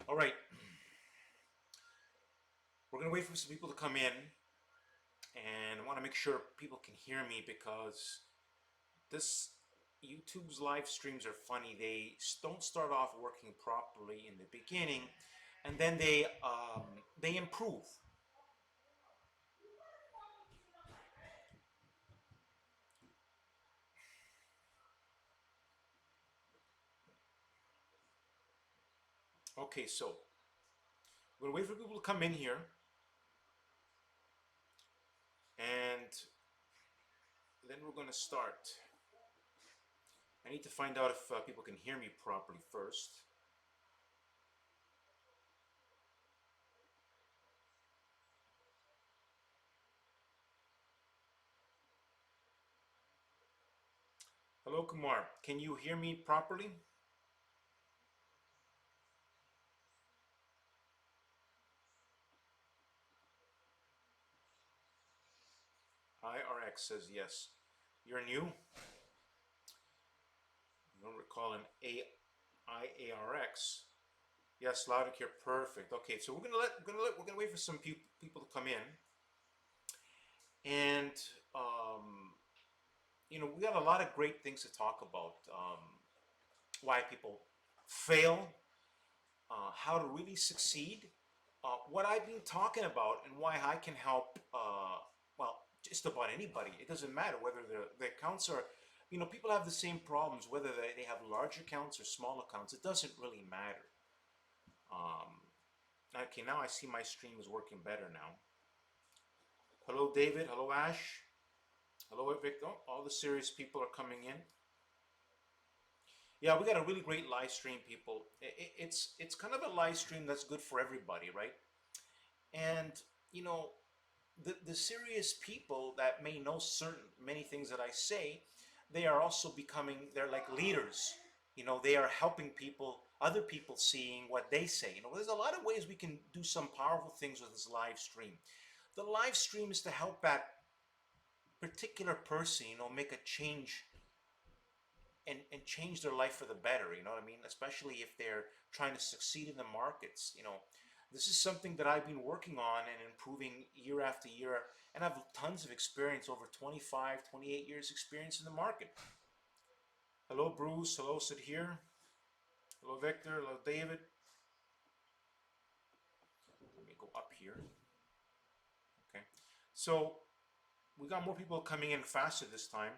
All right, we're gonna wait for some people to come in, and I want to make sure people can hear me because this YouTube's live streams are funny. They don't start off working properly in the beginning, and then they improve. Okay, so we're gonna wait for people to come in here, and then we're gonna start. I need to find out if people can hear me properly first. Hello, Kumar. Can you hear me properly? IRX says yes. You're new? I don't recall an IARX. Yes, loud and clear. Perfect. Okay, so we're gonna wait for some people to come in, and we got a lot of great things to talk about. Why people fail, how to really succeed, what I've been talking about, and why I can help. Well, just about anybody. It doesn't matter whether the accounts are. People have the same problems whether they have large accounts or small accounts. It doesn't really matter. Okay, now I see my stream is working better now. Hello, David. Hello, Ash. Hello, Victor. All the serious people are coming in. Yeah, we got a really great live stream, people. It's kind of a live stream that's good for everybody, right? And the serious people that may know certain many things that I say, they are also becoming. They're like leaders. They are helping people, other people seeing what they say. There's a lot of ways we can do some powerful things with this live stream. The live stream is to help that particular person, make a change and change their life for the better. You know what I mean? Especially if they're trying to succeed in the markets. This is something that I've been working on and improving year after year, and I have tons of experience, over 25, 28 years experience in the market. Hello, Bruce. Hello, Sid here. Hello, Victor. Hello, David. Let me go up here. Okay. So we got more people coming in faster this time.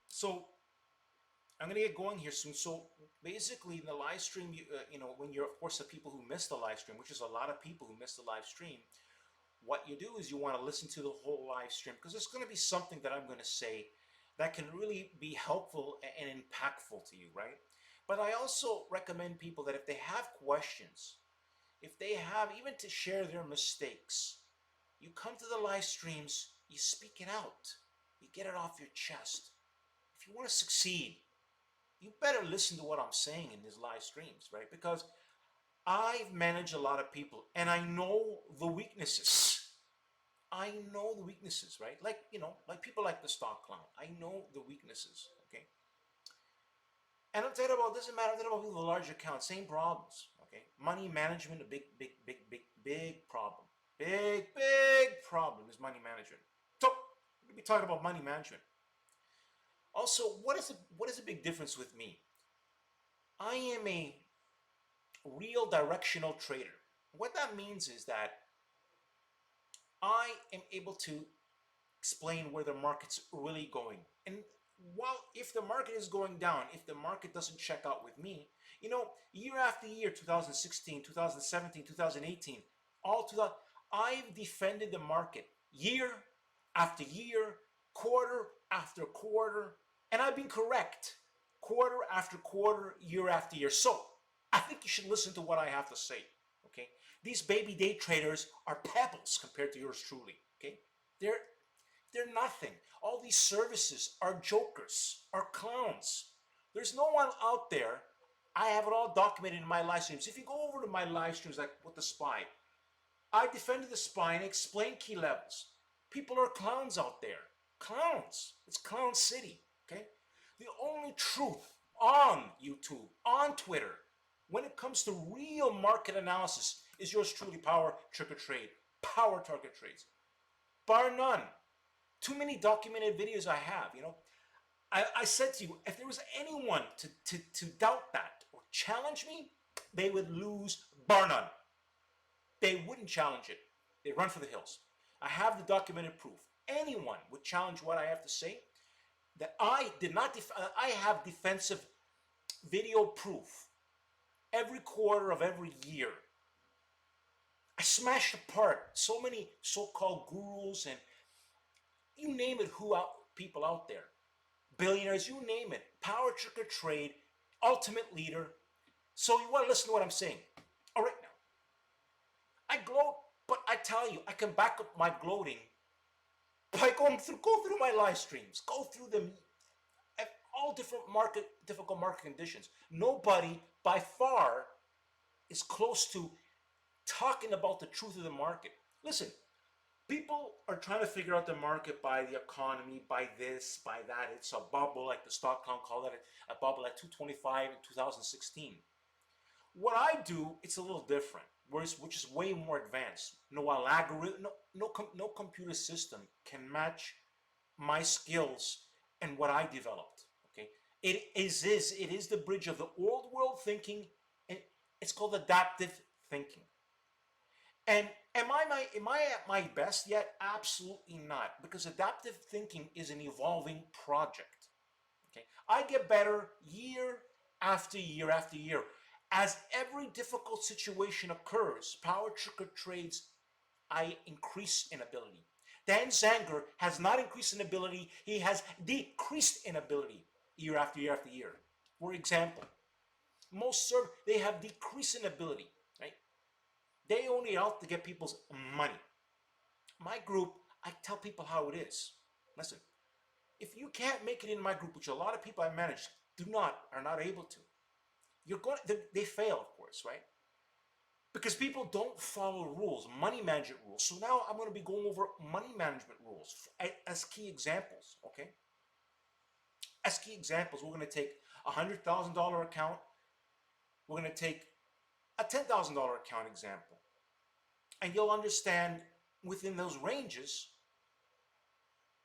So I'm gonna get going here soon. So basically, in the live stream, when you're, of course, the people who missed the live stream, which is a lot of people who missed the live stream, what you do is you want to listen to the whole live stream because there's going to be something that I'm going to say that can really be helpful and impactful to you, right? But I also recommend people that if they have questions, if they have even to share their mistakes, you come to the live streams, you speak it out, you get it off your chest. If you want to succeed, you better listen to what I'm saying in these live streams, right? Because I've managed a lot of people and I know the weaknesses. I know the weaknesses, right? Like, like people like the stock clown. I know the weaknesses, okay? And I'm talking about, doesn't matter, I'm talking about people with large accounts, same problems, okay? Money management, a big, big, big, big, big problem. Big, big problem is money management. So, we're going to be talking about money management. Also, what is the big difference with me? I am a real directional trader. What that means is that I am able to explain where the market's really going. And while if the market is going down, if the market doesn't check out with me, year after year, 2016, 2017, 2018, all 2000, I've defended the market year after year, quarter after quarter, and I've been correct quarter after quarter, year after year. So I think you should listen to what I have to say. Okay, these baby day traders are pebbles compared to yours truly. Okay, they're they're nothing. All these services are jokers, are clowns. There's no one out there. I have it all documented in my live streams. If you go over to my live streams, like with the SPY, I defended the SPY and explained key levels. People are clowns out there. Clowns. It's Clown City. Okay? The only truth on YouTube, on Twitter. When it comes to real market analysis, is yours truly PowerTarget Trade, PowerTarget Trades, bar none. Too many documented videos I have. I said to you, if there was anyone to doubt that or challenge me, they would lose, bar none. They wouldn't challenge it. They run for the hills. I have the documented proof. Anyone would challenge what I have to say. That I did not. I have defensive video proof. Every quarter of every year, I smashed apart so many so-called gurus and you name it. People out there, billionaires, you name it. PowerTarget Trade, ultimate leader. So you want to listen to what I'm saying? All right, now I gloat, but I tell you, I can back up my gloating by go through my live streams, go through them at all difficult market conditions. Nobody by far is close to talking about the truth of the market. Listen, people are trying to figure out the market by the economy, by this, by that. It's a bubble, like the stock-com called it a bubble at 225 in 2016. What I do, it's a little different, which is way more advanced. No algorithm, no computer system can match my skills and what I developed. Okay, it is the bridge of the old world thinking, and it's called adaptive thinking. And am I at my best yet? Absolutely not, because adaptive thinking is an evolving project. Okay, I get better year after year after year. As every difficult situation occurs, PowerTarget Trades, I increase in ability. Dan Zanger has not increased in ability, he has decreased in ability year after year after year. For example, they have decreased in ability, right? They only out to get people's money. My group, I tell people how it is. Listen, if you can't make it in my group, which a lot of people I manage are not able to, they fail, of course, right? Because people don't follow rules, money management rules. So now I'm going to be going over money management rules as key examples, okay? As key examples, we're going to take a $100,000 account. We're going to take a $10,000 account example. And you'll understand within those ranges,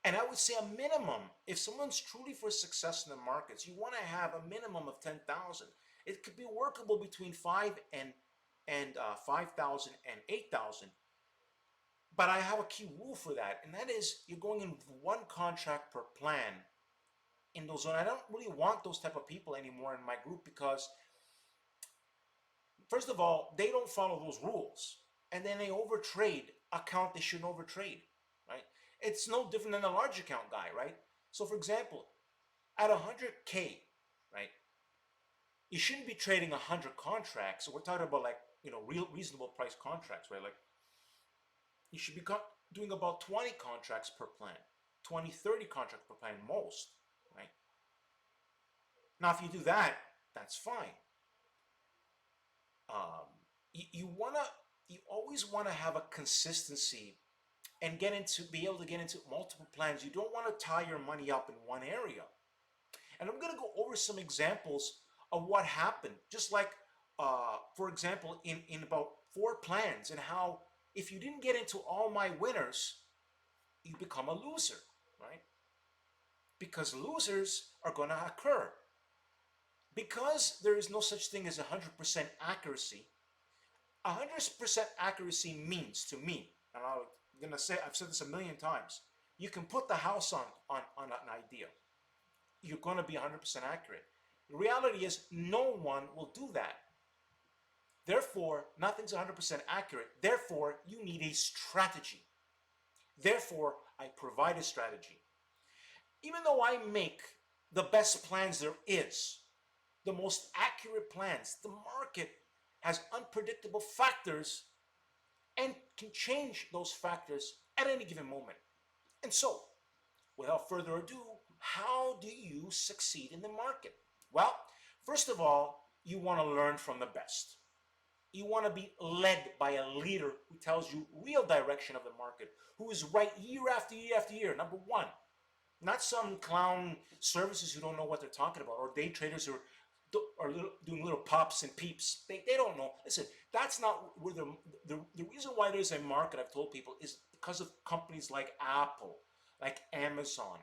and I would say a minimum, if someone's truly for success in the markets, you want to have a minimum of 10,000. It could be workable between 5,000 and 8,000. But I have a key rule for that, and that is you're going in one contract per plan in those zones. I don't really want those type of people anymore in my group because, first of all, they don't follow those rules, and then they overtrade account they shouldn't overtrade, right? It's no different than a large account guy, right? So, for example, at 100K, right, you shouldn't be trading 100 contracts. So we're talking about like, real reasonable price contracts, right? Like you should be doing about 20 contracts per plan, 20, 30 contracts per plan most, right? Now, if you do that, that's fine. You always want to have a consistency and be able to get into multiple plans. You don't want to tie your money up in one area. And I'm going to go over some examples of what happened, just like, for example, in about 4 plans, and how if you didn't get into all my winners, you become a loser, right? Because losers are going to occur. Because there is no such thing as 100% accuracy, 100% accuracy means to me, and I've said this a million times, you can put the house on an idea. You're going to be 100% accurate. The reality is no one will do that. Therefore, nothing's 100% accurate. Therefore, you need a strategy. Therefore, I provide a strategy. Even though I make the best plans there is, the most accurate plans, the market has unpredictable factors and can change those factors at any given moment. And so, without further ado, how do you succeed in the market? Well, first of all, you want to learn from the best. You want to be led by a leader who tells you real direction of the market, who is right year after year after year. Number one. Not some clown services who don't know what they're talking about, or day traders who are doing little pops and peeps. They don't know. Listen, that's not where the reason why there's a market, I've told people, is because of companies like Apple, like Amazon,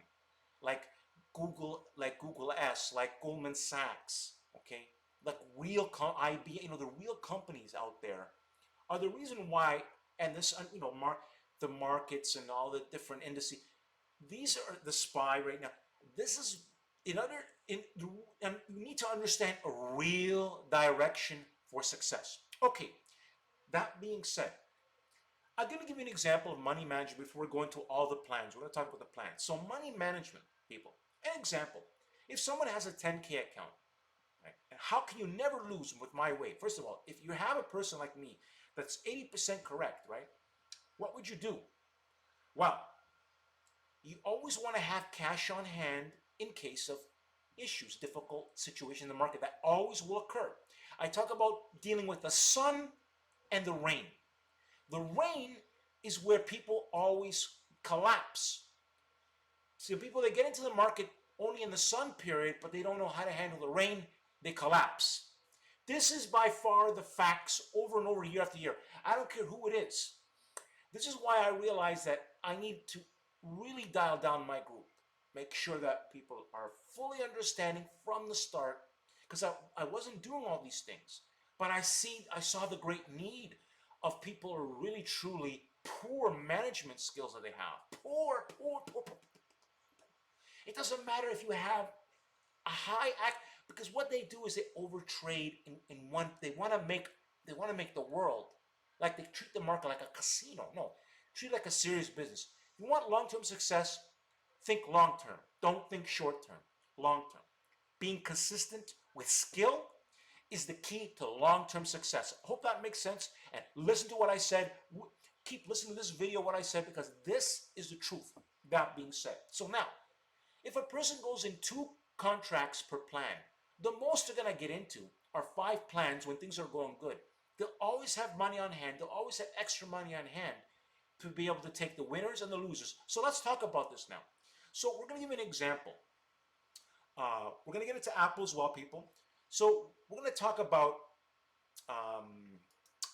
like Google S, like Goldman Sachs, okay, like IB, the real companies out there are the reason why, and this, the markets and all the different indices. These are the SPY right now. This is in other in and you need to understand a real direction for success. Okay, that being said, I'm going to give you an example of money management before we go into all the plans. We're going to talk about the plans. So money management, people. An example: if someone has a 10K account, right, and how can you never lose with my way? First of all, if you have a person like me that's 80% correct, right? What would you do? Well, you always want to have cash on hand in case of issues, difficult situation in the market. That always will occur. I talk about dealing with the sun and the rain. The rain is where people always collapse. See, people that get into the market only in the sun period, but they don't know how to handle the rain, they collapse. This is by far the facts over and over, year after year. I don't care who it is. This is why I realized that I need to really dial down my group. Make sure that people are fully understanding from the start, because I wasn't doing all these things. But I saw the great need of people who are really truly poor management skills that they have. Poor. It doesn't matter if you have a high act, because what they do is they overtrade in one. They want to make the world, like they treat the market like a casino. No, treat it like a serious business. You want long-term success, think long-term. Don't think short-term. Long-term. Being consistent with skill is the key to long-term success. I hope that makes sense. And listen to what I said. Keep listening to this video, what I said, because this is the truth. That being said. So now, if a person goes in 2 contracts per plan, the most they're going to get into are 5 plans when things are going good. They'll always have money on hand. They'll always have extra money on hand to be able to take the winners and the losers. So let's talk about this now. So we're going to give you an example. We're going to get into Apple as well, people. So we're going to talk about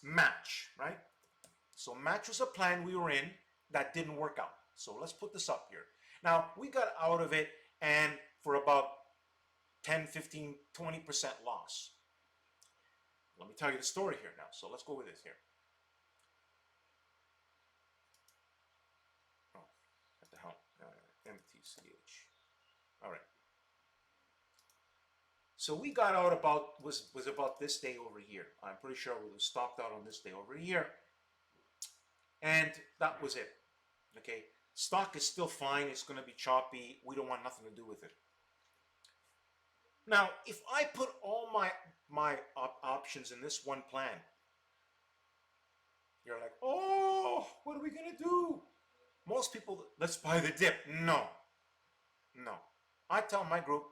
match, right? So match was a plan we were in that didn't work out. So let's put this up here. Now, we got out of it and for about 10, 15, 20% loss. Let me tell you the story here now. So let's go with this here. Oh, what the hell? MTCH. All right. So we got out about, was about this day over here. I'm pretty sure we was stopped out on this day over here. And that was it. Okay. Stock is still fine. It's going to be choppy. We don't want nothing to do with it. Now, if I put all my options in this one plan, you're like, oh, what are we going to do? Most people, let's buy the dip. No. I tell my group,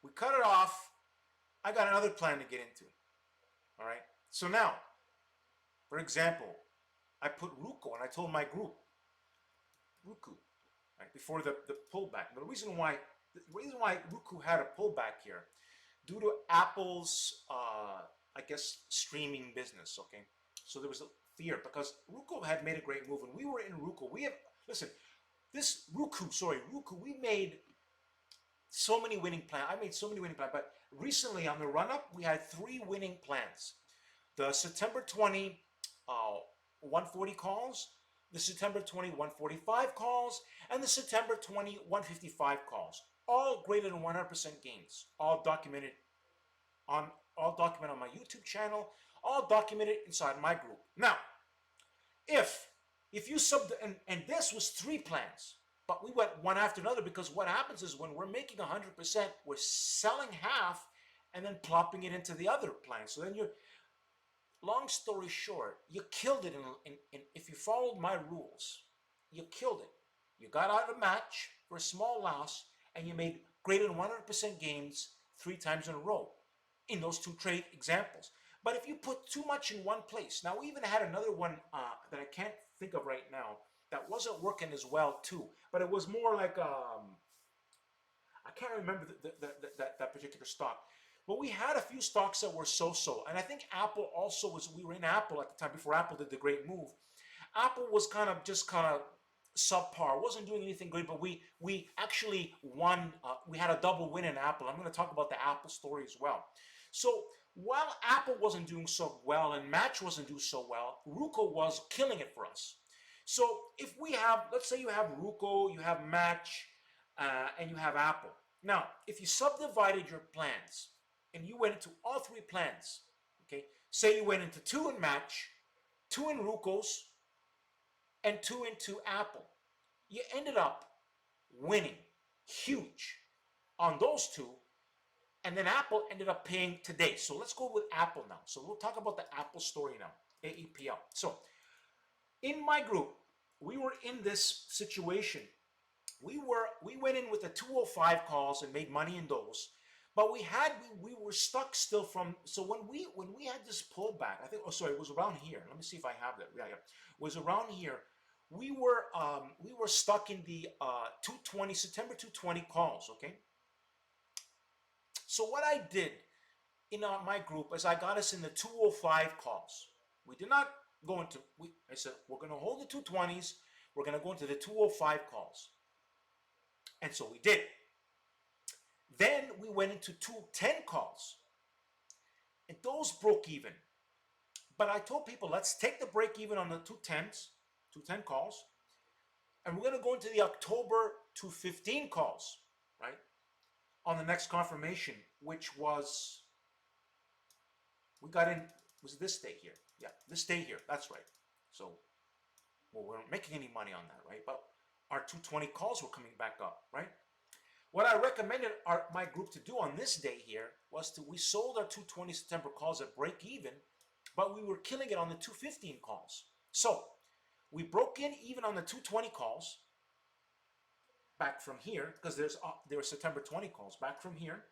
we cut it off. I got another plan to get into. All right. So now, for example, I put Ruko and I told my group, Ruku, right, before the pullback. The reason why Ruku had a pullback here, due to Apple's, I guess, streaming business. Okay, so there was a fear because Ruku had made a great move, and we were in Ruku. Ruku. We made so many winning plans. I made so many winning plans, but recently on the run up, we had 3 winning plans. The September 20 140 calls, the September 20 145 calls, and the September 20 155 calls. All greater than 100% gains. All documented on my YouTube channel. All documented inside my group. Now, if you and this was 3 plans, but we went one after another, because what happens is when we're making 100%, we're selling half and then plopping it into the other plan. So then you're, long story short, you killed it. If you followed my rules, you killed it. You got out of a match for a small loss, and you made greater than 100% gains 3 times in a row in those 2 trade examples. But if you put too much in one place, now we even had another one that I can't think of right now. that wasn't working as well too. But it was more like I can't remember that particular stock. But we had a few stocks that were so-so. And I think Apple also was, we were in Apple at the time before Apple did the great move. Apple was kind of subpar, wasn't doing anything great, but we actually won. We had a double win in Apple. I'm going to talk about the Apple story as well. So while Apple wasn't doing so well and Match wasn't doing so well, Ruko was killing it for us. So if we have, let's say you have Ruko, you have Match, and you have Apple. Now, if you subdivided your plans and you went into all three plans, okay, say you went into 2 in Match, 2 in Ruko's, and 2 into Apple, you ended up winning huge on those 2, and then Apple ended up paying today. So let's go with Apple now. So we'll talk about the Apple story now, AEPL. So in my group, we were in this situation. We went in with the 205 calls and made money in those, but we were stuck still from. So when we had this pullback, I think, oh sorry, it was around here. Let me see if I have that. Yeah, it was around here. We were stuck in the 220 September 220 calls. Okay. So what I did in my group is I got us in the 205 calls. We did not go into. I said we're going to hold the 220s. We're going to go into the 205 calls. And so we did. Then we went into 210 calls. And those broke even. But I told people, let's take the break even on the 210 calls. And we're going to go into the October 215 calls, right? On the next confirmation, which was, we got in, was this day here. Yeah, this day here. That's right. So, well, we weren't making any money on that, right? But our 220 calls were coming back up, right? What I recommended my group to do on this day here was we sold our 220 September calls at break even, but we were killing it on the 215 calls. So we broke in even on the 220 calls back from here, because there were September 20 calls back from here.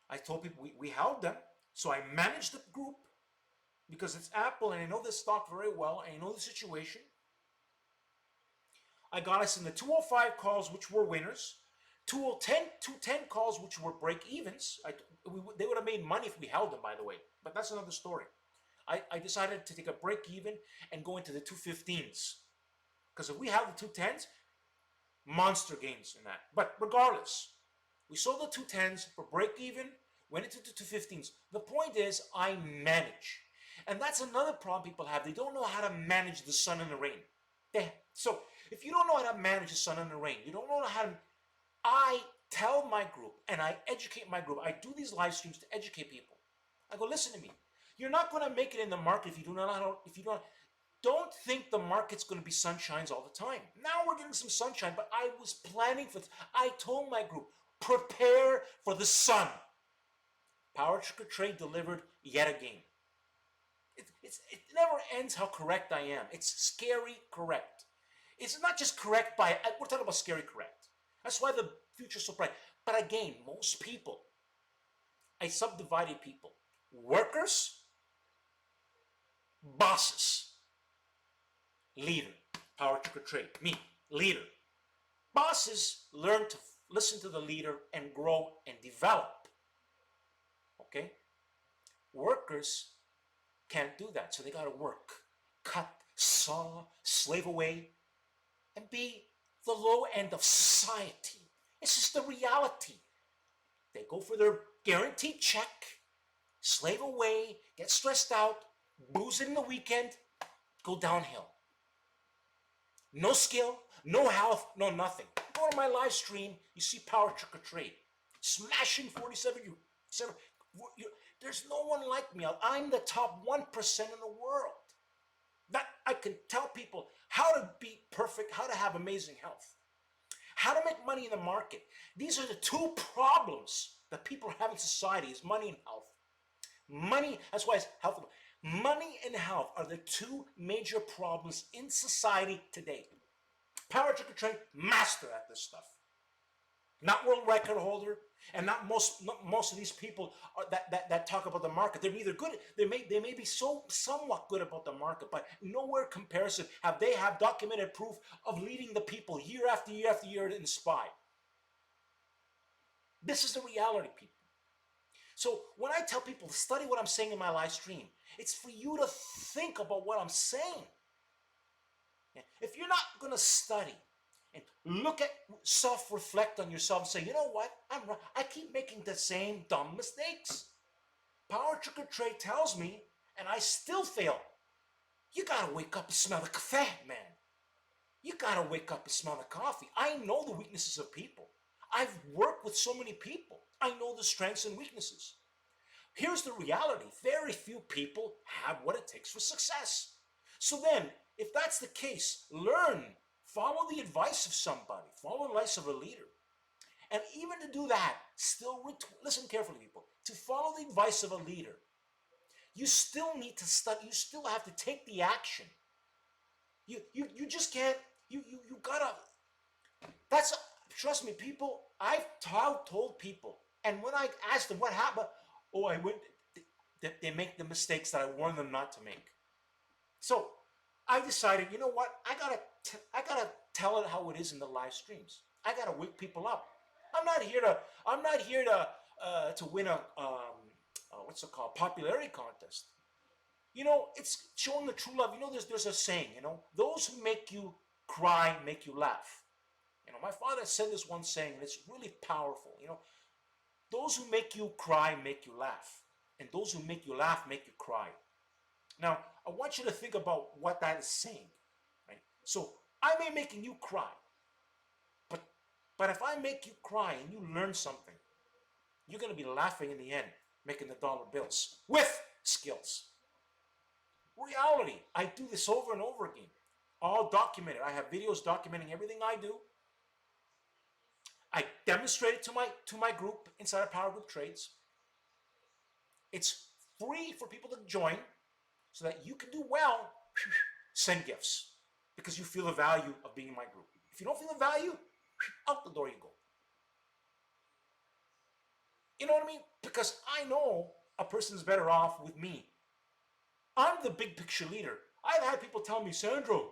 I told people we held them. So I managed the group because it's Apple and I know this stock very well and I know the situation. I got us in the 205 calls, which were winners, 210 calls, which were break evens. They would have made money if we held them, by the way, but that's another story. I decided to take a break even and go into the 215s, because if we have the 210s, monster gains in that. But regardless, we sold the 210s for break even, went into the 215s. The point is, I manage. And that's another problem people have. They don't know how to manage the sun and the rain. So if you don't know how to manage the sun and the rain, you don't know how to. I tell my group and I educate my group. I do these live streams to educate people. I go, listen to me. You're not going to make it in the market if you do not. If you don't think the market's going to be sunshines all the time. Now we're getting some sunshine, but I was planning for this. I told my group, prepare for the sun. PowerTarget Trade delivered yet again. It never ends how correct I am. It's scary correct. It's not just correct we're talking about scary correct. That's why the future's so bright. But again, most people, I subdivided people. Workers, bosses, leader, PowerTarget Trade, me, leader. Bosses learn to listen to the leader and grow and develop. Okay? Workers can't do that, so they got to work, cut, saw, slave away, and be the low end of society. It's just the reality. They go for their guaranteed check, slave away, get stressed out, booze in the weekend, go downhill. No skill, no health, no nothing. Go to my live stream, you see PowerTarget Trade. Smashing 47. There's no one like me. I'm the top 1% in the world. That I can tell people how to be perfect, how to have amazing health, how to make money in the market. These are the two problems that people have in society: is money and health. Money, that's why it's health. Money and health are the two major problems in society today. PowerTarget Trade, master at this stuff. not world record holder, and not most of these people that talk about the market. They're neither good. They may be somewhat good about the market, but nowhere comparison have they have documented proof of leading the people year after year after year in SPY. This is the reality, people. So when I tell people to study what I'm saying in my live stream, it's for you to think about what I'm saying. If you're not going to study and look at self-reflect on yourself and say, you know what, I keep making the same dumb mistakes. PowerTarget Trade tells me, and I still fail. You got to wake up and smell the cafe, man. You got to wake up and smell the coffee. I know the weaknesses of people. I've worked with so many people. I know the strengths and weaknesses. Here's the reality. Very few people have what it takes for success. So then, if that's the case, learn, follow the advice of somebody, follow the advice of a leader. And even to do that, still, listen carefully, people, to follow the advice of a leader, you still need to study, you still have to take the action. You just can't, you gotta, that's, trust me, people, I've told people, and when I asked them what happened, oh, I went, they make the mistakes that I warned them not to make. So I decided, you know what? I gotta tell it how it is in the live streams. I gotta wake people up. I'm not here to win a what's it called, popularity contest. You know, it's showing the true love. You know, there's a saying. You know, those who make you cry make you laugh. You know, my father said this one saying, and it's really powerful. You know, those who make you cry make you laugh, and those who make you laugh make you cry. Now, I want you to think about what that is saying, right? So, I may making you cry, but if I make you cry and you learn something, you're going to be laughing in the end, making the dollar bills with skills. Reality. I do this over and over again, all documented. I have videos documenting everything I do. I demonstrate it to my group inside of PowerTarget Trades. It's free for people to join so that you can do well. Send gifts because you feel the value of being in my group. If you don't feel the value, out the door you go. You know what I mean? Because I know a person's better off with me. I'm the big picture leader. I've had people tell me, Sandro,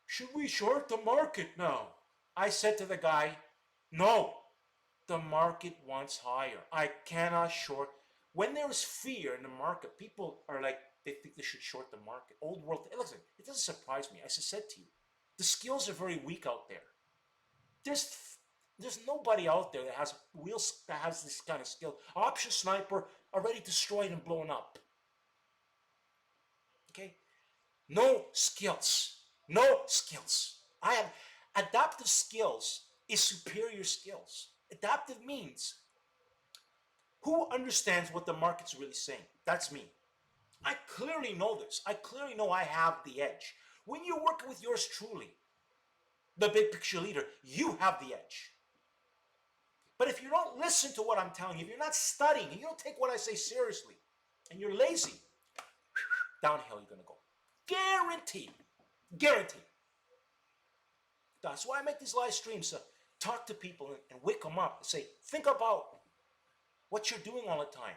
should we short the market now? I said to the guy, no, the market wants higher. I cannot short. When there is fear in the market, people are like, they think they should short the market. Old world, listen, it doesn't surprise me. As I said to you, the skills are very weak out there. There's nobody out there that has this kind of skill. Option sniper already destroyed and blown up. Okay? No skills. No skills. I have adaptive skills is superior skills. Adaptive means who understands what the market's really saying? That's me. I clearly know this. I clearly know I have the edge. When you're working with yours truly, the big picture leader, you have the edge. But if you don't listen to what I'm telling you, if you're not studying, and you don't take what I say seriously, and you're lazy, downhill you're going to go. Guaranteed. Guaranteed. That's why I make these live streams to talk to people and wake them up and say, think about what you're doing all the time.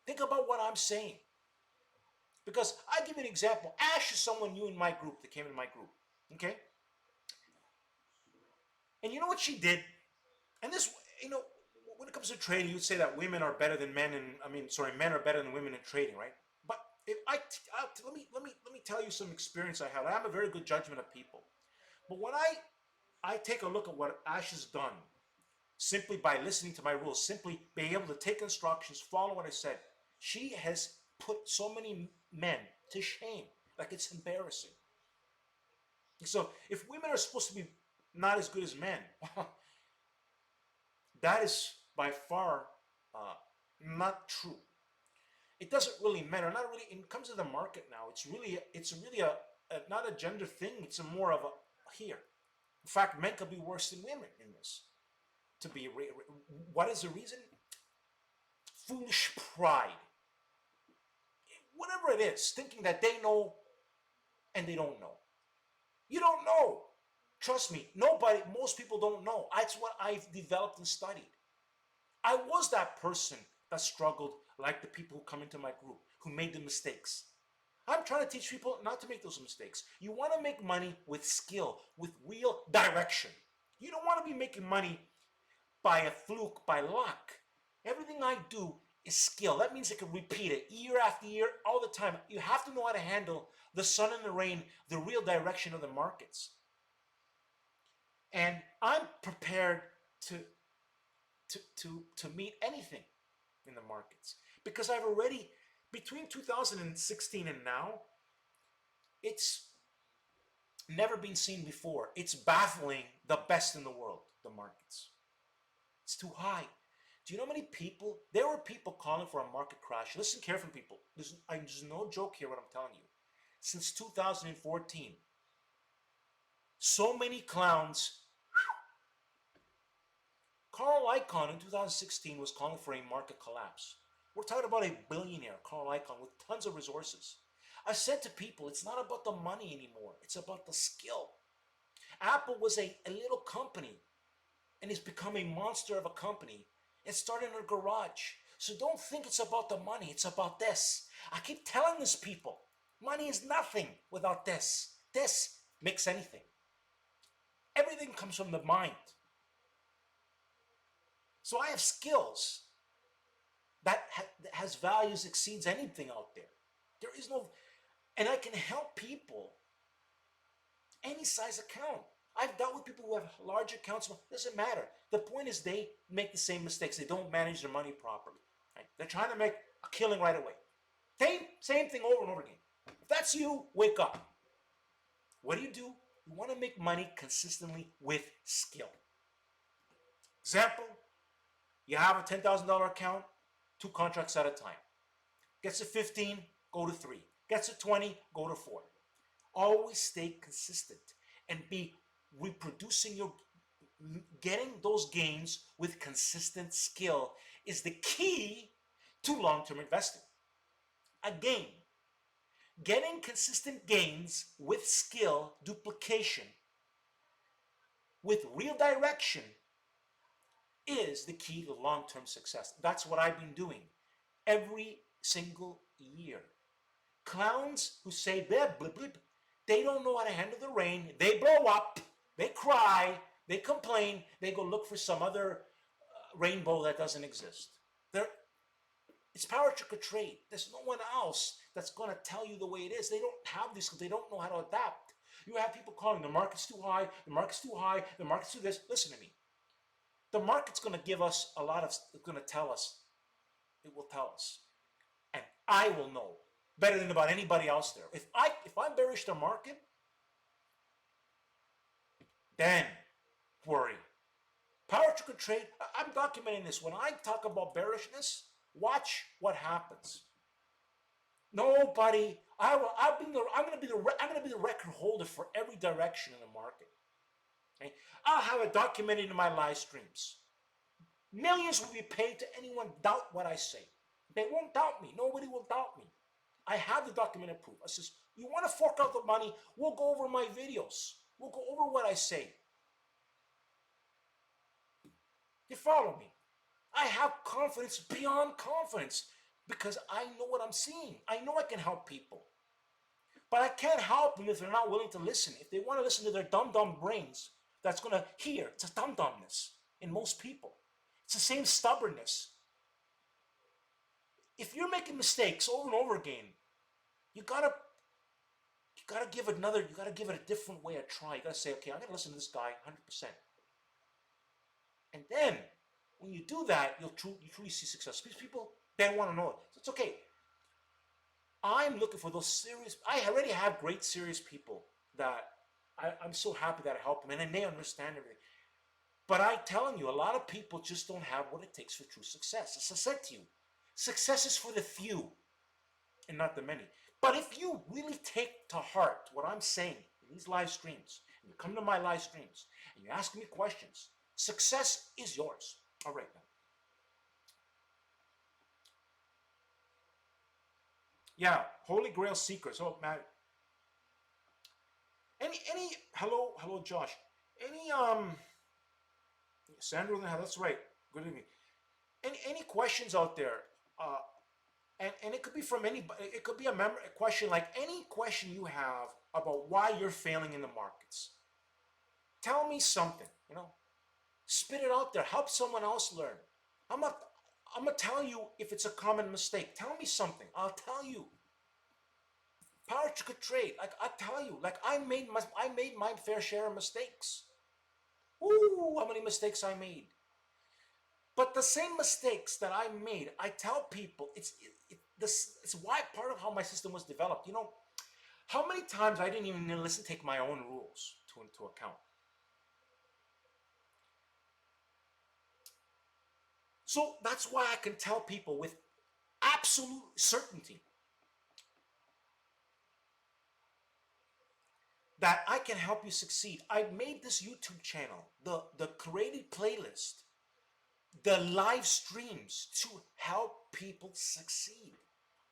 Think about what I'm saying. Because I give you an example. Ash is someone new in my group that came in my group. Okay? And you know what she did? And this, you know, when it comes to trading, you'd say that women are better than men, men are better than women in trading, right? But if let me tell you some experience I have. I have a very good judgment of people. But when I take a look at what Ash has done, simply by listening to my rules, simply being able to take instructions, follow what I said, she has put so many men to shame. Like, it's embarrassing. So if women are supposed to be not as good as men, that is by far not true. It doesn't really matter. Not really. When it comes to the market now, it's really a not a gender thing. It's a more of a here. In fact, men could be worse than women in this. To be what is the reason? Foolish pride. Whatever it is, thinking that they know and they don't know. You don't know. Trust me, most people don't know. That's what I've developed and studied. I was that person that struggled, like the people who come into my group, who made the mistakes. I'm trying to teach people not to make those mistakes. You want to make money with skill, with real direction. You don't want to be making money by a fluke, by luck. Everything I do is skill. That means I can repeat it year after year, all the time. You have to know how to handle the sun and the rain, the real direction of the markets. And I'm prepared to to meet anything in the markets because I've already, between 2016 and now, it's never been seen before. It's baffling the best in the world, the markets. It's too high. Do you know how many people? There were people calling for a market crash. Listen carefully, people. There's no joke here what I'm telling you. Since 2014, so many clowns. Carl Icahn in 2016 was calling for a market collapse. We're talking about a billionaire, Carl Icahn, with tons of resources. I said to people, it's not about the money anymore. It's about the skill. Apple was a little company and it's become a monster of a company. It started in a garage. So don't think it's about the money. It's about this. I keep telling this people, money is nothing without this. This makes anything. Everything comes from the mind. So I have skills that has values exceeds anything out there. There is no, and I can help people any size account. I've dealt with people who have large accounts. Doesn't matter. The point is they make the same mistakes. They don't manage their money properly. Right? They're trying to make a killing right away. Same thing over and over again. If that's you, wake up. What do? You want to make money consistently with skill. Example, you have a $10,000 account, 2 contracts at a time. Gets to 15, go to 3. Gets to 20, go to 4. Always stay consistent and be reproducing getting those gains with consistent skill is the key to long-term investing. Again, getting consistent gains with skill, duplication, with real direction is the key to long-term success. That's what I've been doing every single year. Clowns who say blip, blip, blip, they don't know how to handle the rain. They blow up, they cry, they complain, they go look for some other rainbow that doesn't exist. It's PowerTarget Trade. There's no one else that's going to tell you the way it is. They don't have this because they don't know how to adapt. You have people calling, the market's too high, the market's too high, the market's too this. Listen to me. The market's going to give us a lot of, it's going to tell us. It will tell us. And I will know better than about anybody else there. If I'm bearish the market, then worry. PowerTarget Trade, I'm documenting this. When I talk about bearishness, watch what happens. Nobody. I'm going to be the record holder for every direction in the market. Okay? I'll have it documented in my live streams. Millions will be paid to anyone doubt what I say. They won't doubt me. Nobody will doubt me. I have the documented proof. I says, you want to fork out the money? We'll go over my videos. We'll go over what I say. You follow me? I have confidence beyond confidence because I know what I'm seeing. I know I can help people. But I can't help them if they're not willing to listen. If they want to listen to their dumb brains, that's going to hear. It's a dumbness in most people. It's the same stubbornness. If you're making mistakes over and over again, you gotta give it a different way a try. You gotta say, okay, I'm gonna listen to this guy 100%. And then when you do that, you truly see success. Because people, they want to know it. So it's okay. I'm looking for those serious. I already have great serious people that I'm so happy that I help them, and then they understand everything. But I'm telling you, a lot of people just don't have what it takes for true success. As I said to you, success is for the few and not the many. But if you really take to heart what I'm saying in these live streams, and you come to my live streams, and you ask me questions, success is yours. All right, now. Yeah, Holy Grail Seekers. Oh, man. Hello, Josh. Any Sandro, that's right. Good evening. Any questions out there? And it could be from anybody. It could be a question like any question you have about why you're failing in the markets. Tell me something. Spit it out there. Help someone else learn. I'm not. I'm gonna tell you if it's a common mistake. Tell me something. I'll tell you. PowerTarget Trade. Like I tell you. Like I made my fair share of mistakes. Ooh, how many mistakes I made. But the same mistakes that I made, I tell people it's why part of how my system was developed. How many times I didn't even listen, take my own rules into account. So that's why I can tell people with absolute certainty that I can help you succeed. I made this YouTube channel, the created playlist, the live streams to help people succeed.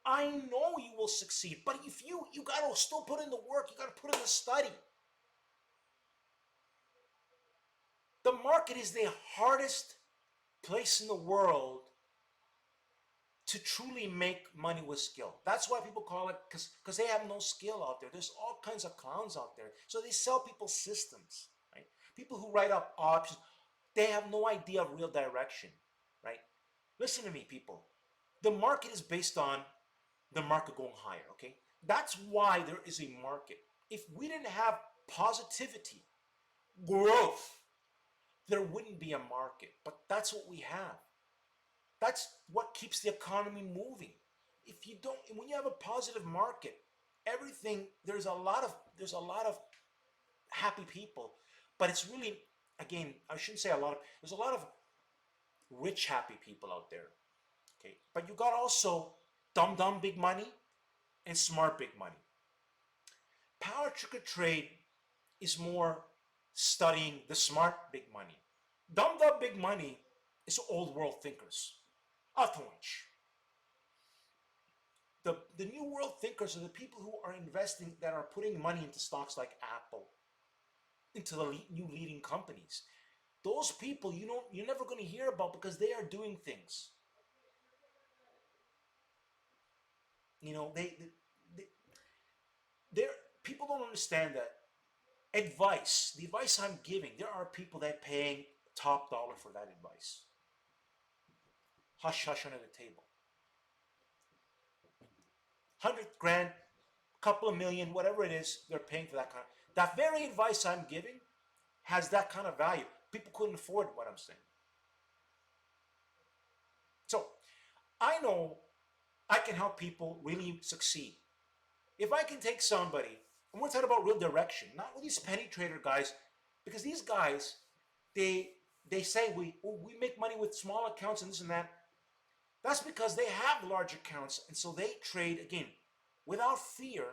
I know you will succeed, but if you gotta still put in the work, you gotta put in the study. The market is the hardest place in the world to truly make money with skill. That's why people call it, because they have no skill out there. There's all kinds of clowns out there. So they sell people systems, right? People who write up options, they have no idea of real direction, right? Listen to me, people. The market is based on the market going higher, okay? That's why there is a market. If we didn't have positivity, growth, there wouldn't be a market. But that's what we have. That's what keeps the economy moving. If you don't, when you have a positive market, everything there's a lot of happy people, but it's really, again, I shouldn't say a lot of, there's a lot of rich happy people out there. Okay, but you got also dumb big money and smart big money. Power Trigger Trade is more studying the smart big money. Dumb big money is old world thinkers. Atuanch. The new world thinkers are the people who are investing, that are putting money into stocks like Apple, into the new leading companies. Those people you're never going to hear about because they are doing things. You know, they they're people don't understand that the advice I'm giving, there are people that are paying top dollar for that advice. Hush hush under the table. 100 grand, couple of million, whatever it is, they're paying for that kind of, that very advice I'm giving has that kind of value. People couldn't afford what I'm saying. So I know I can help people really succeed. If I can take somebody, and we're talking about real direction, not with these penny trader guys, because these guys, they they say we make money with small accounts and this and that. That's because they have large accounts, and so they trade again without fear.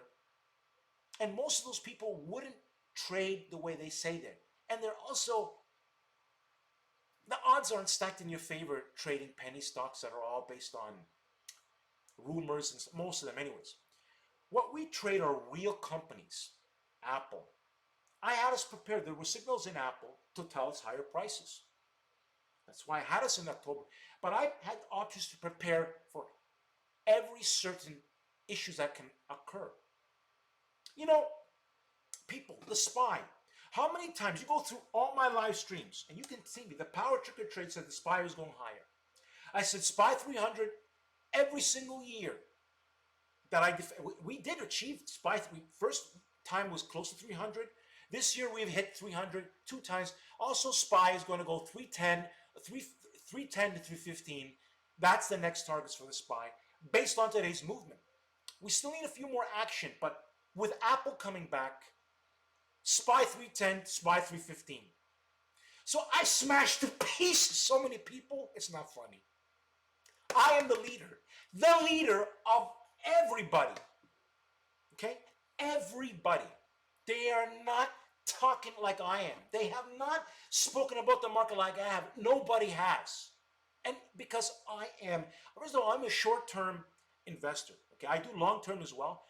And most of those people wouldn't trade the way they say they. And they're also, the odds aren't stacked in your favor trading penny stocks that are all based on rumors, and most of them anyways. What we trade are real companies. Apple. I had us prepared. There were signals in Apple to tell us higher prices. That's why I had us in October. But I had options to prepare for every certain issues that can occur. You know, people, the SPY. How many times you go through all my live streams and you can see me, the Power Trigger Trade said the SPY was going higher. I said SPY 300 every single year that we did achieve SPY. First time was close to 300. This year we've hit 300 two times. Also, SPY is going to go 310, 310 to 315. That's the next targets for the SPY based on today's movement. We still need a few more action, but with Apple coming back, SPY 310, SPY 315. So I smashed to pieces so many people, it's not funny. I am the leader of everybody. Okay? Everybody. They are not talking like I am. They have not spoken about the market like I have. Nobody has. And because I am, first of all, I'm a short-term investor. Okay, I do long-term as well.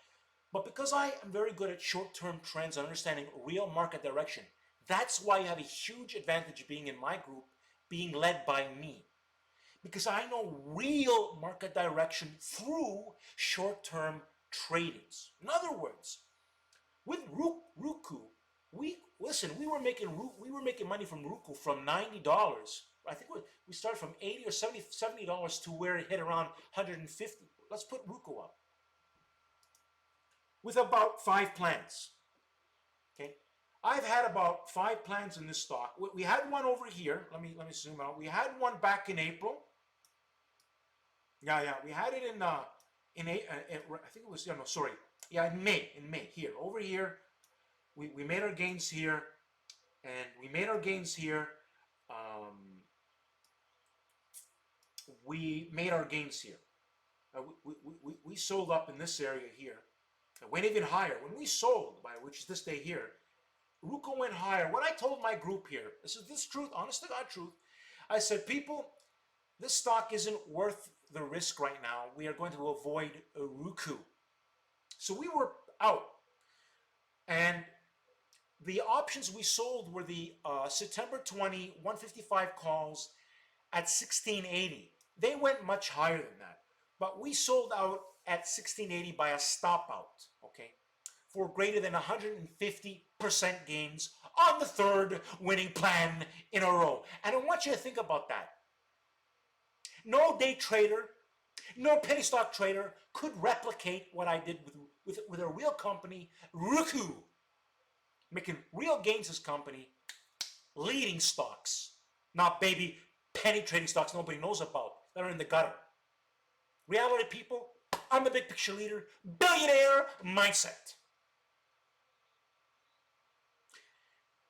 But because I am very good at short-term trends and understanding real market direction, That's why you have a huge advantage being in my group, being led by me. Because I know real market direction through short-term tradings. In other words, with Roku, we were making money from Roku from $90. I think we started from 80 or 70 dollars to where it hit around 150. Let's put Roku up with about 5 plans. Okay, I've had about 5 plans in this stock. We had one over here. Let me zoom out. We had one back in April. Yeah, we had it I think it was, no, sorry. Yeah, in May, here, over here. We made our gains here, and we made our gains here. We made our gains here. We sold up in this area here. It went even higher. When we sold, which is this day here, Ruko went higher. What I told my group here, this is truth, honest to God truth. I said, people, this stock isn't worth the risk right now. We are going to avoid a Ruku. So we were out. And the options we sold were the September 20, 155 calls at 1680. They went much higher than that. But we sold out at 1680 by a stop out, okay, for greater than 150% gains on the third winning plan in a row. And I want you to think about that. No day trader, no penny stock trader could replicate what I did with a real company, Roku, making real gains as company, leading stocks, not baby penny trading stocks nobody knows about that are in the gutter. Reality people, I'm the big picture leader, billionaire mindset.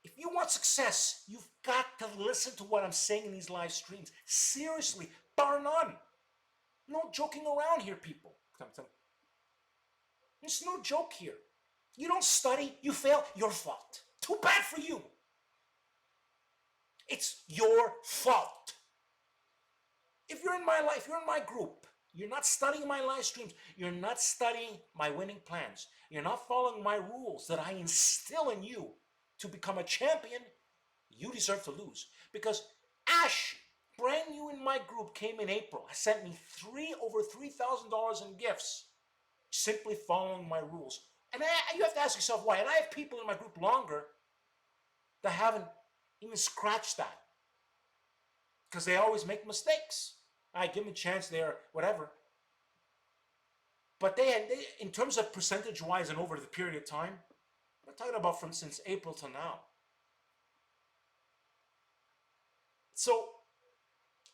If you want success, you've got to listen to what I'm saying in these live streams. Seriously, bar none. No joking around here, people. There's no joke here. You don't study, you fail, your fault. Too bad for you. It's your fault. If you're in my life, you're in my group, you're not studying my live streams, you're not studying my winning plans, you're not following my rules that I instill in you to become a champion, you deserve to lose. Because Ash, brand new in my group, came in April. Sent me over $3,000 in gifts, simply following my rules. And you have to ask yourself why. And I have people in my group longer that haven't even scratched that. Because they always make mistakes. I give them a chance there, whatever. But they in terms of percentage-wise and over the period of time, we're talking about from since April to now. So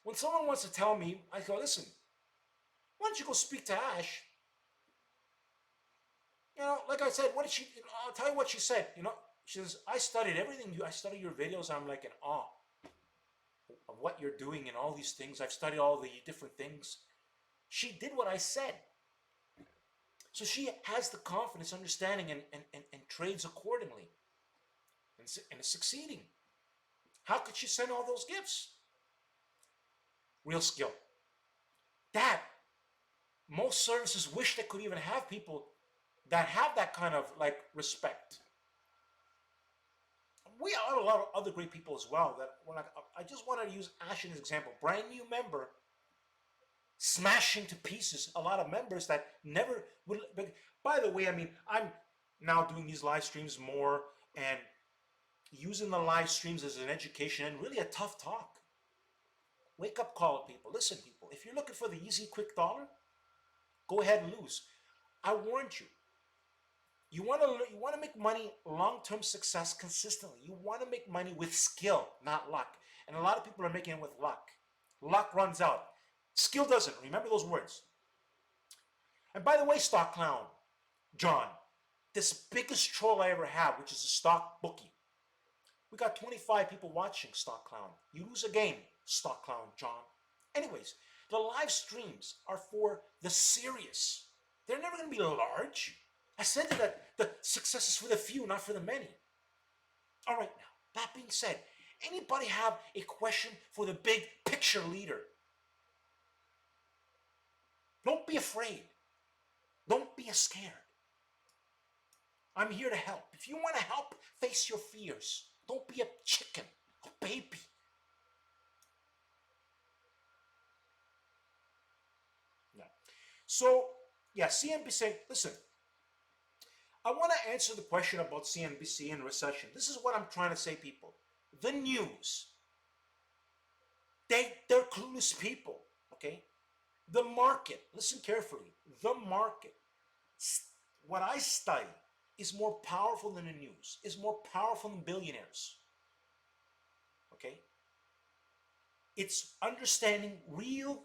when someone wants to tell me, I go, listen, why don't you go speak to Ash? You know, like I said, I'll tell you what she said. You know, she says, I studied everything. I studied your videos. I'm like in awe of what you're doing and all these things. I've studied all the different things. She did what I said. So she has the confidence, understanding, and trades accordingly. And is succeeding. How could she send all those gifts? Real skill. That, most services wish they could even have people that have that kind of like respect. We have a lot of other great people as well. That I just wanted to use Ash as an example. Brand new member, smashing to pieces a lot of members that never would. By the way, I mean, I'm now doing these live streams more and using the live streams as an education and really a tough talk. Wake up call, people. Listen, people. If you're looking for the easy, quick dollar, go ahead and lose. I warned you. You want to make money, long-term success consistently. You want to make money with skill, not luck. And a lot of people are making it with luck. Luck runs out. Skill doesn't. Remember those words. And by the way, stock clown, John, this biggest troll I ever have, which is a stock bookie. We got 25 people watching, stock clown. You lose a game, stock clown, John. Anyways, the live streams are for the serious. They're never going to be large. I said that the success is for the few, not for the many. All right, now, that being said, anybody have a question for the big picture leader? Don't be afraid. Don't be scared. I'm here to help. If you want to help, face your fears. Don't be a chicken, a baby. Yeah. So, yeah, CNBC, listen, I want to answer the question about CNBC and recession. This is what I'm trying to say, people. The news, they're clueless people, okay? The market, listen carefully, the market, what I study is more powerful than the news, is more powerful than billionaires, okay? It's understanding real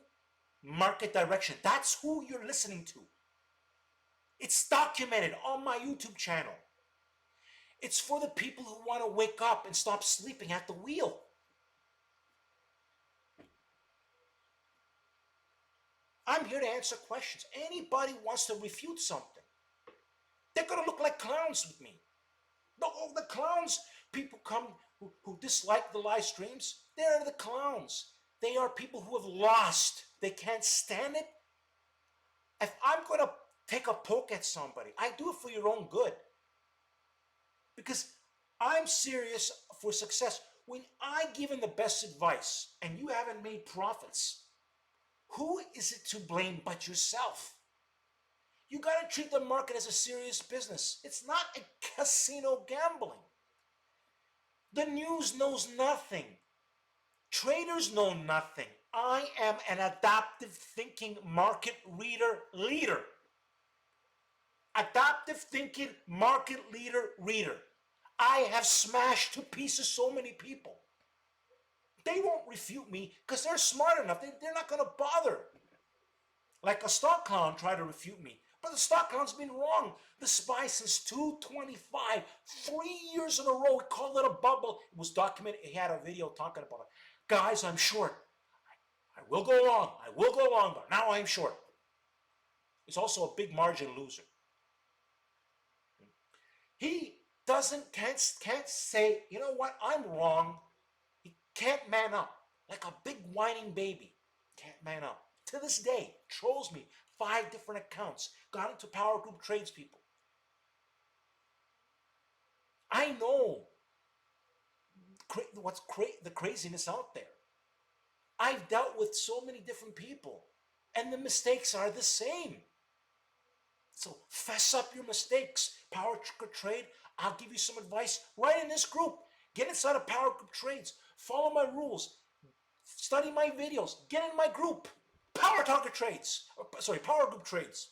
market direction. That's who you're listening to. It's documented on my YouTube channel. It's for the people who want to wake up and stop sleeping at the wheel. I'm here to answer questions. Anybody wants to refute something, they're going to look like clowns with me. The clowns, people come who dislike the live streams, they're the clowns. They are people who have lost. They can't stand it. If I'm going to take a poke at somebody, I do it for your own good. Because I'm serious for success. When I give the best advice and you haven't made profits, who is it to blame but yourself? You got to treat the market as a serious business. It's not a casino gambling. The news knows nothing. Traders know nothing. I am an adaptive thinking market leader. Adaptive thinking market leader. I have smashed to pieces so many people. They won't refute me because they're smart enough. They're not going to bother. Like a stock clown tried to refute me. But the stock clown's been wrong. The SPY since 225, 3 years in a row, he called it a bubble. It was documented. He had a video talking about it. Guys, I'm short. I will go long. I will go long, but now I'm short. He's also a big margin loser. He can't say, you know what, I'm wrong. He can't man up. Like a big whining baby. Can't man up. To this day, trolls me. 5 different accounts. Got into Power Group Trades, people. I know what's the craziness out there. I've dealt with so many different people, and the mistakes are the same. So fess up your mistakes. PowerTarget Trade, I'll give you some advice right in this group. Get inside of Power Group Trades. Follow my rules. Study my videos. Get in my group. PowerTarget Trades. Power Group Trades.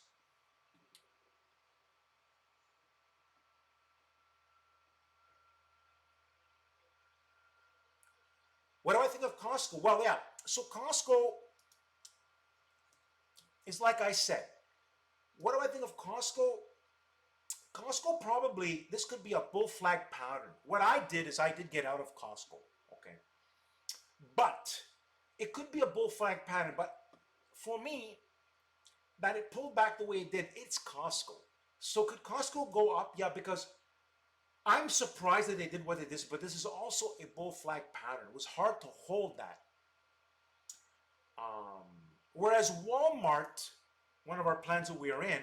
What do I think of Costco? Well, yeah. So Costco is like I said. What do I think of Costco? Costco probably, this could be a bull flag pattern. What I did is I did get out of Costco. Okay. But it could be a bull flag pattern. But for me, that it pulled back the way it did, it's Costco. So could Costco go up? Yeah, because I'm surprised that they did what they did, but this is also a bull flag pattern. It was hard to hold that. Whereas Walmart, one of our plans that we are in,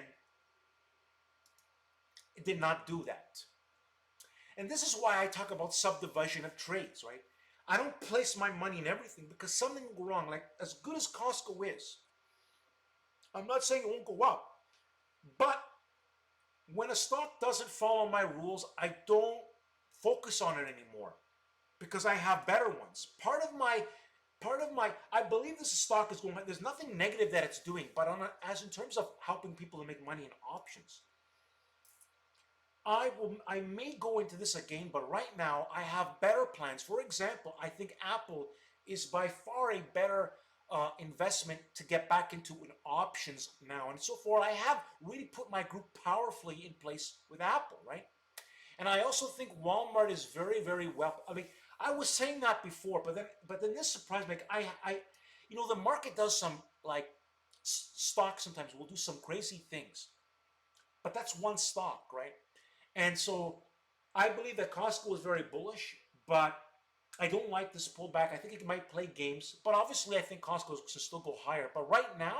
it did not do that. And this is why I talk about subdivision of trades, right? I don't place my money in everything because something will go wrong. Like as good as Costco is, I'm not saying it won't go up, but when a stock doesn't follow my rules, I don't focus on it anymore because I have better ones. I believe this stock is going. There's nothing negative that it's doing, but as in terms of helping people to make money in options, I may go into this again, but right now I have better plans. For example, I think Apple is by far a better investment to get back into in options now. And so far, I have really put my group powerfully in place with Apple, right? And I also think Walmart is very, very well. I mean, I was saying that before, but then this surprised me. The market does some like stocks sometimes will do some crazy things, but that's one stock, right? And so I believe that Costco is very bullish, but I don't like this pullback. I think it might play games, but obviously I think Costco should still go higher. But right now,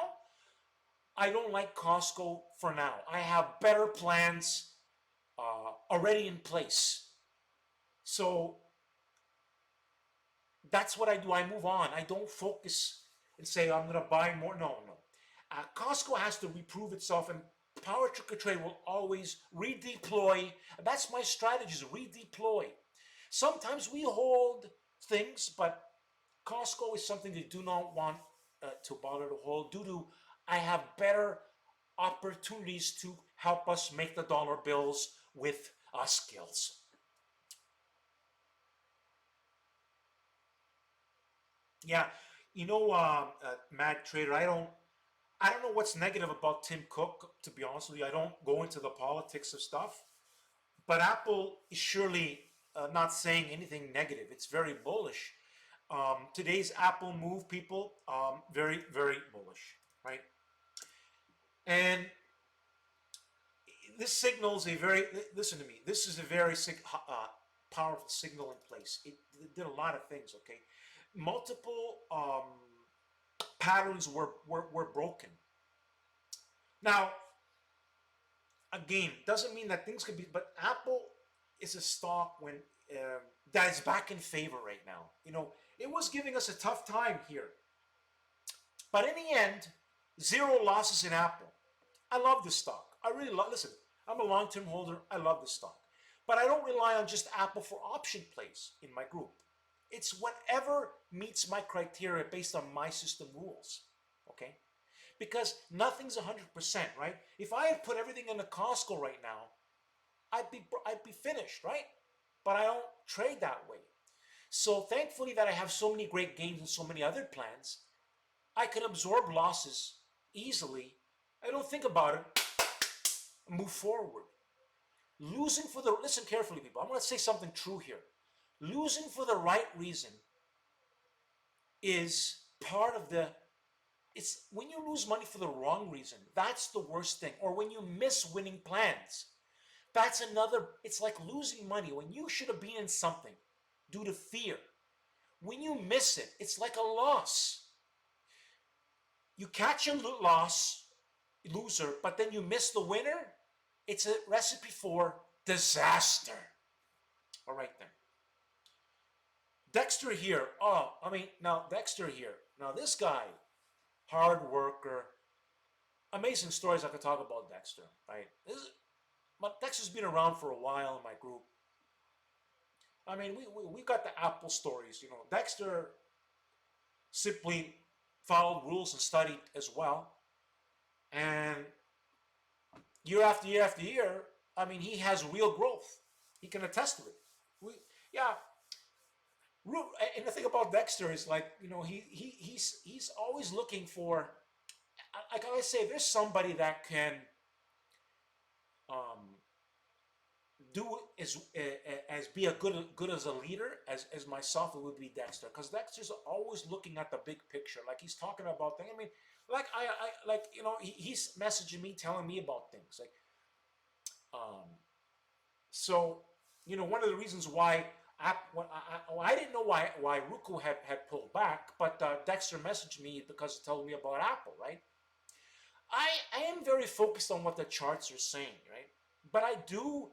I don't like Costco for now. I have better plans already in place. So That's what I do. I move on. I don't focus and say I'm going to buy more. No, no. Costco has to reprove itself, and PowerTarget Trade will always redeploy. That's my strategy: is redeploy. Sometimes we hold things, but Costco is something they do not want to bother to hold due to I have better opportunities to help us make the dollar bills with skills. Yeah, Mad Trader, I don't know what's negative about Tim Cook. To be honest with you, I don't go into the politics of stuff. But Apple is surely not saying anything negative. It's very bullish. Today's Apple move, people, very, very bullish, right? And this signals a very, listen to me, this is a very powerful signal in place. It did a lot of things, okay? Multiple patterns were broken. Now, again, doesn't mean that things could be, but Apple is a stock that is back in favor right now. It was giving us a tough time here, but in the end, zero losses in Apple. I love this stock. I really love. Listen, I'm a long-term holder. I love this stock, but I don't rely on just Apple for option plays in my group. It's whatever meets my criteria based on my system rules. Okay, because nothing's 100%, right? If I had put everything into Costco right now, I'd be finished, right? But I don't trade that way. So thankfully that I have so many great games and so many other plans, I can absorb losses easily. I don't think about it, move forward. Losing for the listen carefully, people. I'm going to say something true here. Losing for the right reason is part of the it's when you lose money for the wrong reason, that's the worst thing. Or when you miss winning plans. That's another, it's like losing money when you should have been in something due to fear. When you miss it, it's like a loss. You catch a loser, but then you miss the winner. It's a recipe for disaster. All right then. Dexter here. Now Dexter here. Now this guy, hard worker, amazing stories I could talk about Dexter, right? But Dexter's been around for a while in my group. I mean, we got the Apple stories. Dexter simply followed rules and studied as well. And year after year after year, I mean, he has real growth. He can attest to it. Yeah. And the thing about Dexter is like, he's always looking for, like I say, there's somebody that can do as be a good as a leader as myself. It would be Dexter, because Dexter's always looking at the big picture. Like he's talking about things. I mean, like I like he's messaging me, telling me about things. Like so, one of the reasons why I didn't know why Roku had pulled back, but Dexter messaged me because he told me about Apple, right? I am very focused on what the charts are saying, right? But I do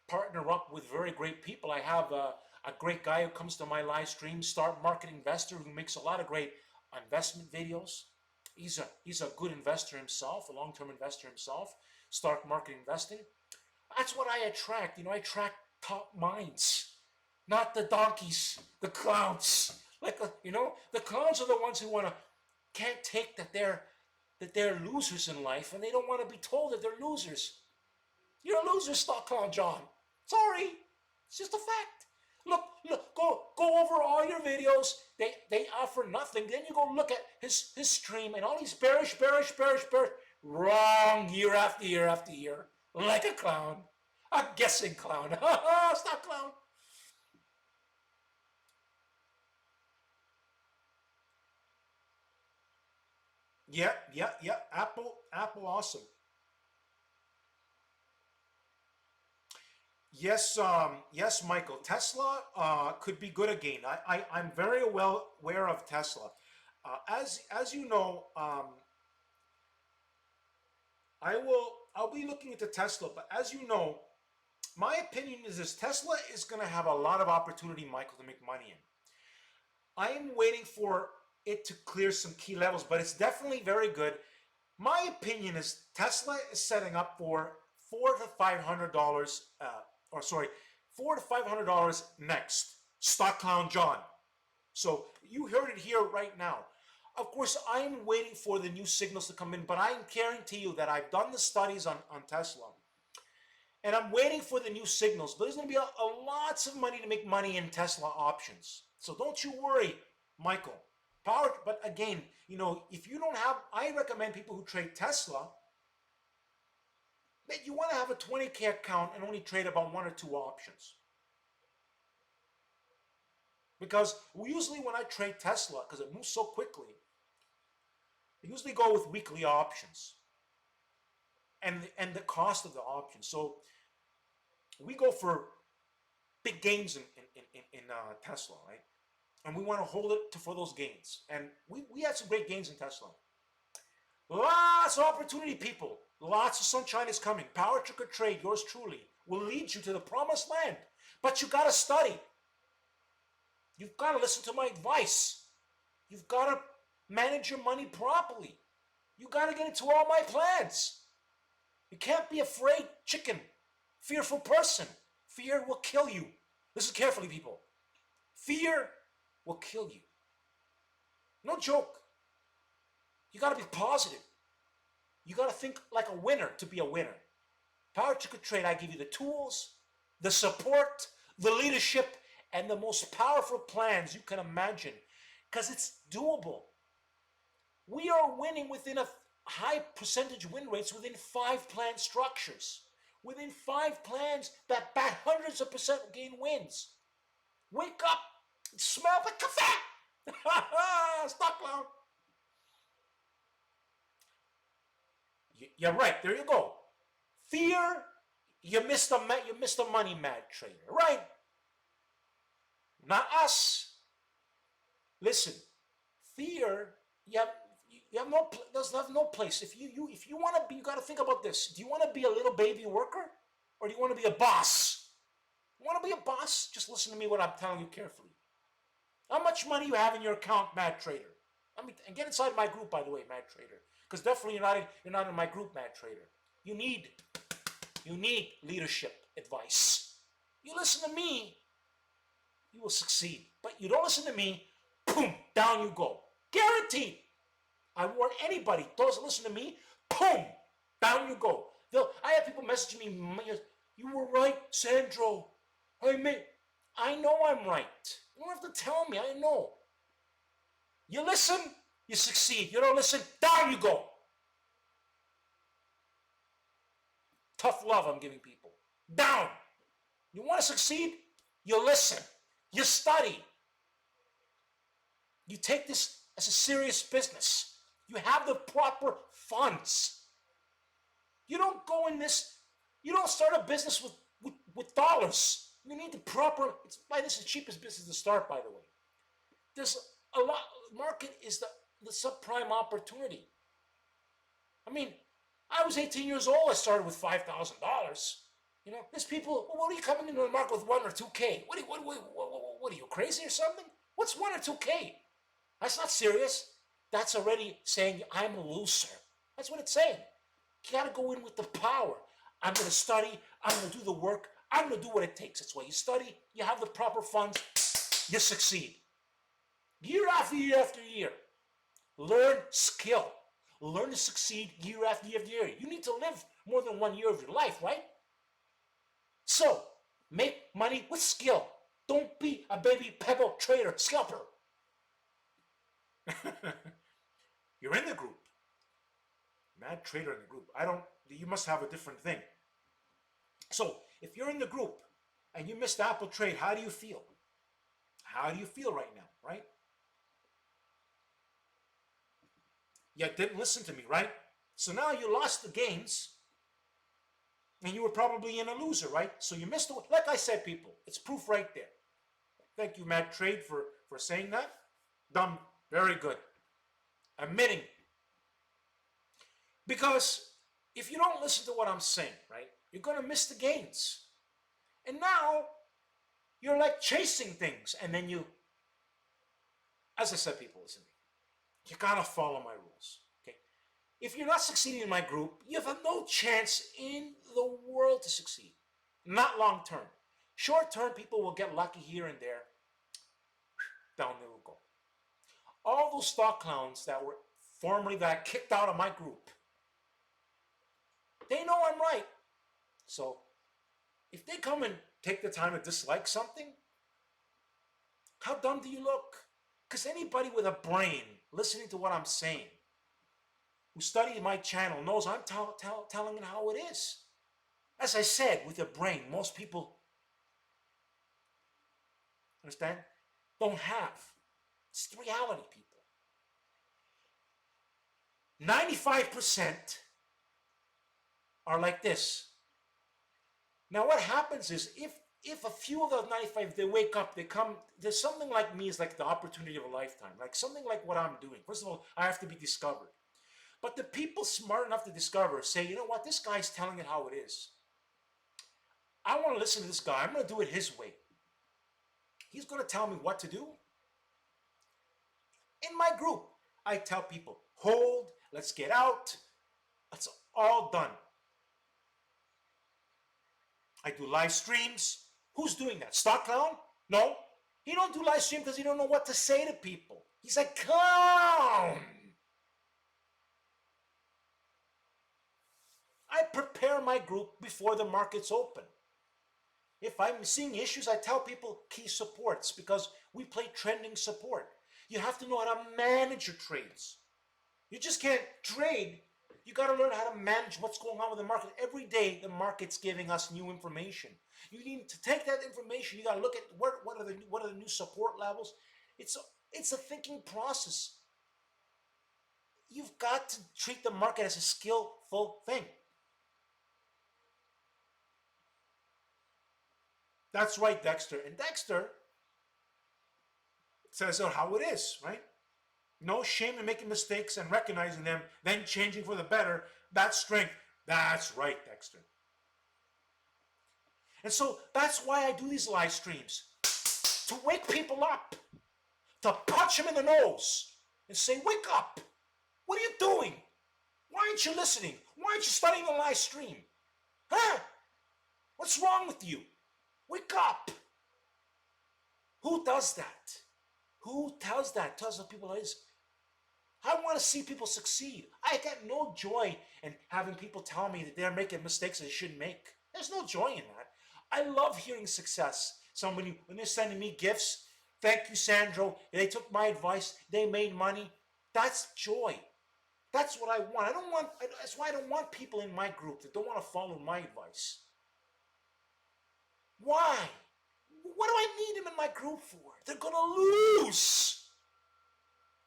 partner up with very great people. I have a great guy who comes to my live stream, Start Market Investor, who makes a lot of great investment videos. He's a good investor himself, a long-term investor himself. Start Market Investing. That's what I attract. I attract top minds, not the donkeys, the clowns. Like the clowns are the ones who can't take that they're losers in life, and they don't want to be told that they're losers. You're a loser, stock clown John. Sorry, it's just a fact. Look, go over all your videos. They offer nothing. Then you go look at his stream and all these bearish. Wrong year after year after year, like a clown, a guessing clown. Stock clown. Yeah. Apple, awesome. Yes, Michael. Tesla could be good again. I'm very well aware of Tesla. As you know, I'll be looking into Tesla. But as you know, my opinion is this: Tesla is going to have a lot of opportunity, Michael, to make money in. I am waiting for it to clear some key levels, but it's definitely very good. My opinion is Tesla is setting up for $400 to $500, $400 to $500 next. Stock Clown John. So you heard it here right now. Of course, I'm waiting for the new signals to come in, but I guarantee you that I've done the studies on Tesla. And I'm waiting for the new signals. There's going to be a lots of money to make money in Tesla options. So don't you worry, Michael. But again, if you don't have, I recommend people who trade Tesla that you want to have a 20K account and only trade about one or two options. Because usually when I trade Tesla, because it moves so quickly, I usually go with weekly options and the cost of the options. So we go for big gains in Tesla, right? And we want to hold it for those gains. And we had some great gains in Tesla. Lots of opportunity, people. Lots of sunshine is coming. PowerTarget Trade, yours truly, will lead you to the promised land. But you got to study. You've got to listen to my advice. You've got to manage your money properly. You got to get into all my plans. You can't be afraid chicken, fearful person. Fear will kill you. Listen carefully, people. Fear will kill you. No joke. You got to be positive. You got to think like a winner to be a winner. PowerTarget Trade, I give you the tools, the support, the leadership, and the most powerful plans you can imagine, because it's doable. We are winning within a high percentage win rates within 5 plan structures. Within 5 plans that bat hundreds of percent gain wins. Wake up! Smell the cafe! Stock clown! You're right, there you go. Fear, you missed a money mad trader, right? Not us. Listen, fear, doesn't have no place. If you want to be, you got to think about this. Do you want to be a little baby worker, or do you want to be a boss? You want to be a boss? Just listen to me what I'm telling you carefully. How much money you have in your account, Mad Trader? And get inside my group, by the way, Mad Trader, because definitely you're not in my group, Mad Trader. You need leadership advice. You listen to me, you will succeed. But you don't listen to me, boom, down you go. Guaranteed. I warn anybody, doesn't listen to me, boom, down you go. I have people messaging me, you were right, Sandro. I know I'm right. You don't have to tell me, I know. You listen, you succeed. You don't listen, down you go. Tough love I'm giving people. Down. You want to succeed? You listen. You study. You take this as a serious business. You have the proper funds. You don't go in this, you don't start a business with dollars. You need the proper, this is the cheapest business to start, by the way. There's a lot, market is the subprime opportunity. I mean, I was 18 years old, I started with $5,000. There's people, well, what are you coming into the market with 1 or 2K? What are you, crazy or something? What's 1 or 2K? That's not serious. That's already saying I'm a loser. That's what it's saying. You got to go in with the power. I'm going to study. I'm going to do the work. I'm going to do what it takes. That's why you study. You have the proper funds. You succeed. Year after year after year. Learn skill. Learn to succeed year after year after year. You need to live more than 1 year of your life, right? So, make money with skill. Don't be a baby pebble trader, scalper. You're in the group. Mad trader in the group. You must have a different thing. So, if you're in the group and you missed Apple trade, how do you feel? How do you feel right now, right? You didn't listen to me, right? So now you lost the gains and you were probably in a loser, right? So you missed it. Like I said, people, it's proof right there. Thank you, Mad Trade, for saying that. Done. Very good. Admitting. Because if you don't listen to what I'm saying, right, you're going to miss the gains. And now you're like chasing things, and then you As I said, people, listen, you gotta follow my rules. Okay? If you're not succeeding in my group, you have no chance in the world to succeed. Not long term. Short term, people will get lucky here and there. Down they will go. All those stock clowns that were formerly that I kicked out of my group, they know I'm right. So if they come and take the time to dislike something, how dumb do you look? Because anybody with a brain listening to what I'm saying, who studied my channel, knows I'm telling it how it is. As I said, with a brain, most people, understand, don't have. It's the reality, people. 95% are like this. Now what happens is if a few of those 95, they wake up, they come, there's something like me is like the opportunity of a lifetime, like something like what I'm doing. First of all, I have to be discovered. But the people smart enough to discover say, you know what, this guy's telling it how it is. I want to listen to this guy. I'm going to do it his way. He's going to tell me what to do. In my group, I tell people, hold, let's get out. It's all done. I do live streams. Who's doing that? Stock Clown? No. He don't do live stream because he don't know what to say to people. He's like, clown. I prepare my group before the markets open. If I'm seeing issues, I tell people key supports because we play trending support. You have to know how to manage your trades. You just can't trade. You got to learn how to manage what's going on with the market. Every day, the market's giving us new information. You need to take that information. You got to look at what are the new support levels. It's a thinking process. You've got to treat the market as a skillful thing. That's right, Dexter. And Dexter says how it is, right? No shame in making mistakes and recognizing them, then changing for the better. That's strength. That's right, Dexter. And so that's why I do these live streams. To wake people up. To punch them in the nose. And say, wake up. What are you doing? Why aren't you listening? Why aren't you studying the live stream? Huh? What's wrong with you? Wake up. Who does that? Who tells that? Tells the people that is. I want to see people succeed. I get no joy in having people tell me that they're making mistakes they shouldn't make. There's no joy in that. I love hearing success. Somebody, when they're sending me gifts, thank you, Sandro. They took my advice. They made money. That's joy. That's what I want. That's why I don't want people in my group that don't want to follow my advice. Why? What do I need them in my group for? They're going to lose.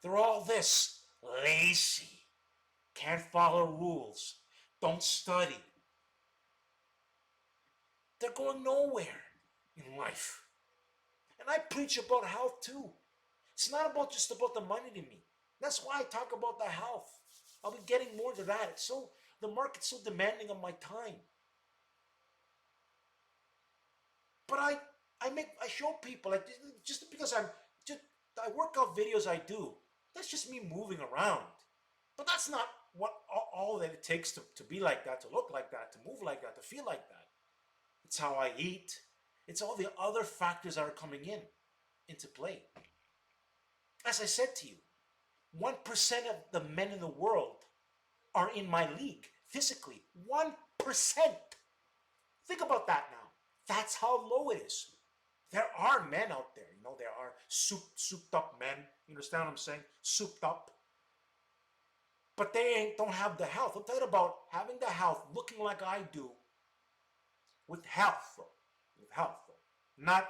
They're all this. Lazy. Can't follow rules. Don't study. They're going nowhere in life. And I preach about health too. It's not about just about the money to me. That's why I talk about the health. I'll be getting more to that. The market's so demanding of my time. But I show people, like, just because I work out videos I do, that's just me moving around. But that's not what all that it takes to be like that, to look like that, to move like that, to feel like that. It's how I eat. It's all the other factors that are coming into play. As I said to you, 1% of the men in the world are in my league, physically. 1%. Think about that now. That's how low it is. There are men out there, there are souped up men. You understand what I'm saying? Souped up. But they don't have the health. I'm talking about having the health, looking like I do, with health, though. With health, though. Not,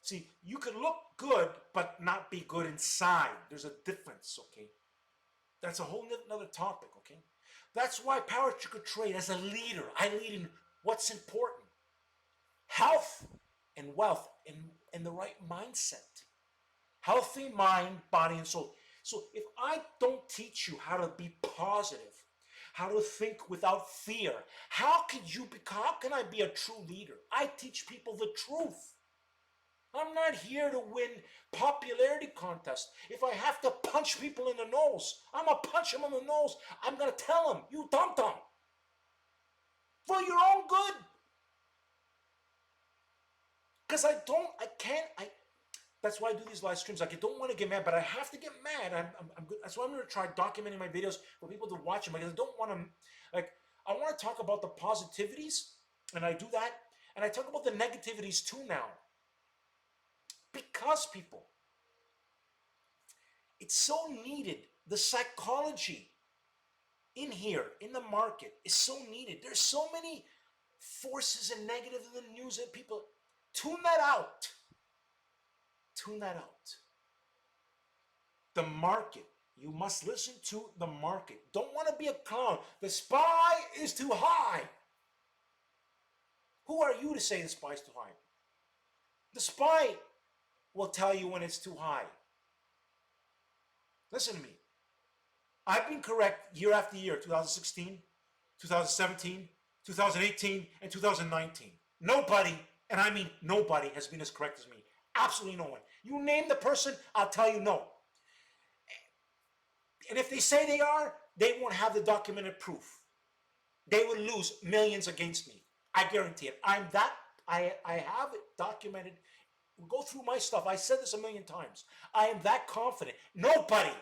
see, you can look good, but not be good inside. There's a difference, okay? That's a whole another topic, okay? That's why PowerTarget Trade, as a leader, I lead in what's important. Health and wealth and the right mindset. Healthy mind, body, and soul. So if I don't teach you how to be positive, how to think without fear, how can I be a true leader? I teach people the truth. I'm not here to win popularity contests. If I have to punch people in the nose, I'm gonna punch them in the nose. I'm gonna tell them, you dum-dum, for your own good. Because that's why I do these live streams. Like, I don't want to get mad, but I have to get mad. I'm good. That's why I'm going to try documenting my videos for people to watch them. Because I don't want to, like, I want to talk about the positivities, and I do that. And I talk about the negativities too now. Because, people, it's so needed. The psychology in here, in the market, is so needed. There's so many forces and negatives in the news that people tune that out. Tune that out. The market. You must listen to the market. Don't want to be a clown. The SPY is too high. Who are you to say the SPY is too high? The SPY will tell you when it's too high. Listen to me. I've been correct year after year, 2016, 2017, 2018, and 2019. Nobody, and I mean nobody, has been as correct as me. Absolutely no one. You name the person, I'll tell you no. And if they say they are, they won't have the documented proof. They will lose millions against me. I guarantee it. I have it documented. Go through my stuff. I said this a million times. I am that confident. Nobody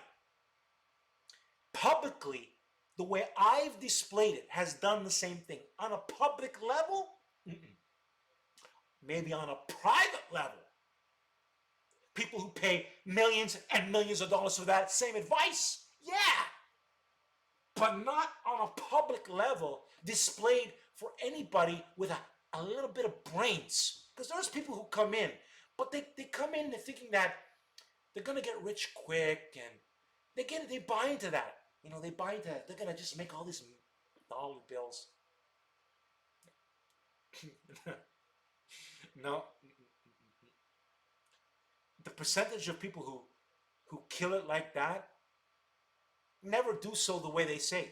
publicly, the way I've displayed it, has done the same thing. On a public level, maybe on a private level. People who pay millions and millions of dollars for that same advice. Yeah. But not on a public level displayed for anybody with a little bit of brains. Because there's people who come in, but they come in thinking that they're going to get rich quick, and they buy into that. You know, they buy into that. They're going to just make all these dollar bills. No. The percentage of people who kill it like that never do so the way they say.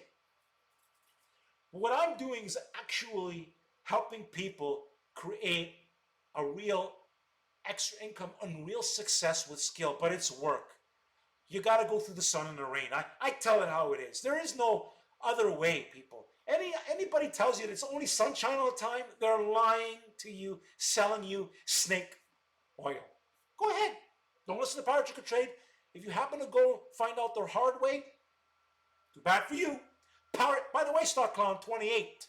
What I'm doing is actually helping people create a real extra income and real success with skill, but it's work. You got to go through the sun and the rain. I tell it how it is. There is no other way, people. Anybody tells you that it's only sunshine all the time, they're lying to you, selling you snake oil. Go ahead. Don't listen to PowerTarget Trade. If you happen to go find out the hard way, too bad for you. By the way, Stock Clown 28.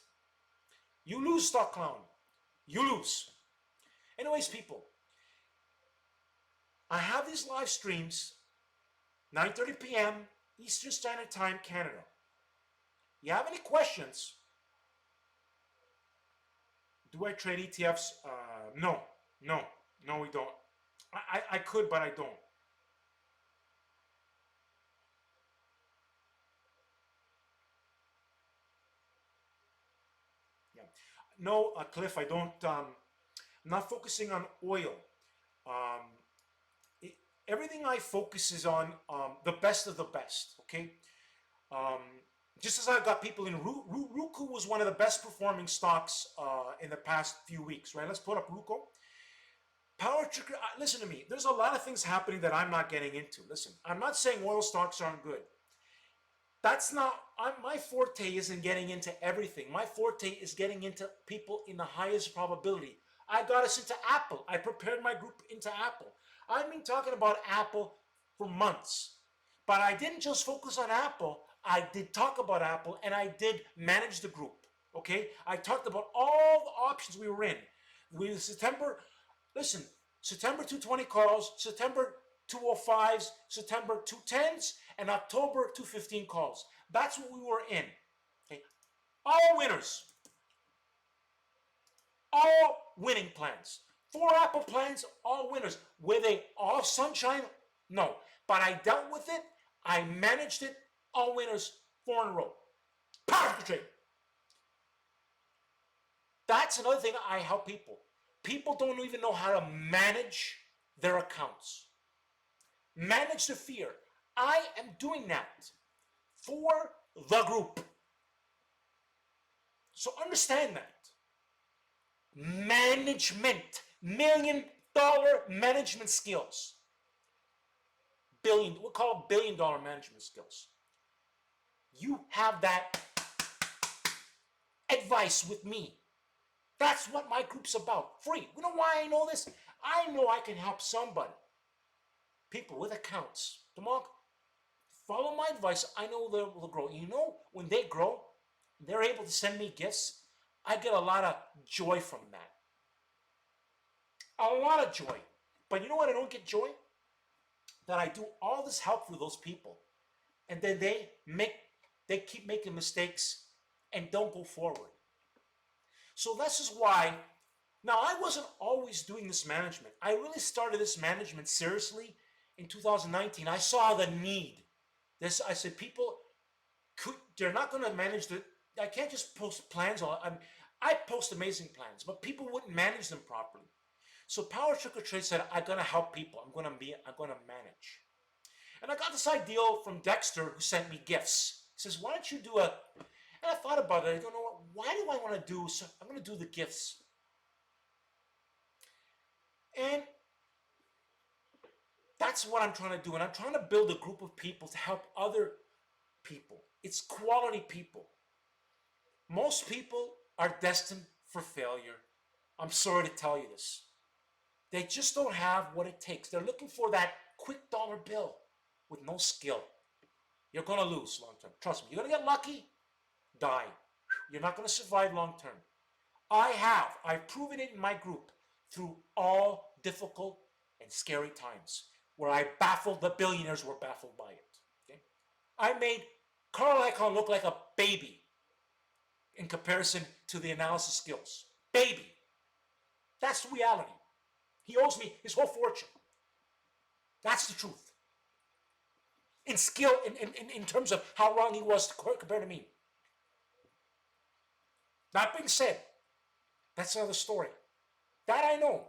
You lose, Stock Clown. You lose. Anyways, people, I have these live streams, 9:30 p.m. Eastern Standard Time, Canada. You have any questions? Do I trade ETFs? No, we don't. I could, but I don't. Yeah. No, Cliff, I don't. I'm not focusing on oil. Everything I focus is on the best of the best, okay? Just as I've got people in, Roku was one of the best performing stocks in the past few weeks, right? Let's put up Roku. Listen to me. There's a lot of things happening that I'm not getting into. Listen, I'm not saying oil stocks aren't good. That's not, my forte isn't getting into everything. My forte is getting into people in the highest probability. I got us into Apple. I prepared my group into Apple. I've been talking about Apple for months. But I didn't just focus on Apple. I did talk about Apple, and I did manage the group. Okay? I talked about all the options we were in. September 220 calls, September 205s, September 210s, and October 215 calls. That's what we were in. Okay? All winners. All winning plans. 4 Apple plans, all winners. Were they all sunshine? No. But I dealt with it. I managed it. All winners, 4 in a row. PowerTarget Trade. That's another thing I help people. People don't even know how to manage their accounts. Manage the fear. I am doing that for the group. So understand that. Management. $1 million dollar management skills. We'll call it billion-dollar management skills. You have that advice with me. That's what my group's about. Free. You know why I know this? I know I can help somebody. People with accounts. Tomorrow, follow my advice. I know they'll grow. You know, when they grow, they're able to send me gifts. I get a lot of joy from that. A lot of joy. But you know what I don't get joy? That I do all this help for those people, and then they keep making mistakes and don't go forward. So this is why. Now, I wasn't always doing this management. I really started this management seriously in 2019. I saw the need. I said, people, they're not going to manage I can't just post plans. I post amazing plans, but people wouldn't manage them properly. So PowerTarget Trades said, I'm going to help people. I'm going to manage. And I got this idea from Dexter, who sent me gifts. He says, why don't you do a... And I thought about it. I don't know, why do I want to do... So I'm going to do the gifts. And that's what I'm trying to do. And I'm trying to build a group of people to help other people. It's quality people. Most people are destined for failure. I'm sorry to tell you this. They just don't have what it takes. They're looking for that quick dollar bill with no skill. You're going to lose long term. Trust me. You're going to get lucky, die. You're not going to survive long term. I've proven it in my group through all difficult and scary times where I baffled the billionaires were baffled by it. Okay? I made Carl Icahn look like a baby in comparison to the analysis skills. Baby. That's the reality. He owes me his whole fortune. That's the truth. In skill, in terms of how wrong he was compared to me. That being said, that's another story. That I know.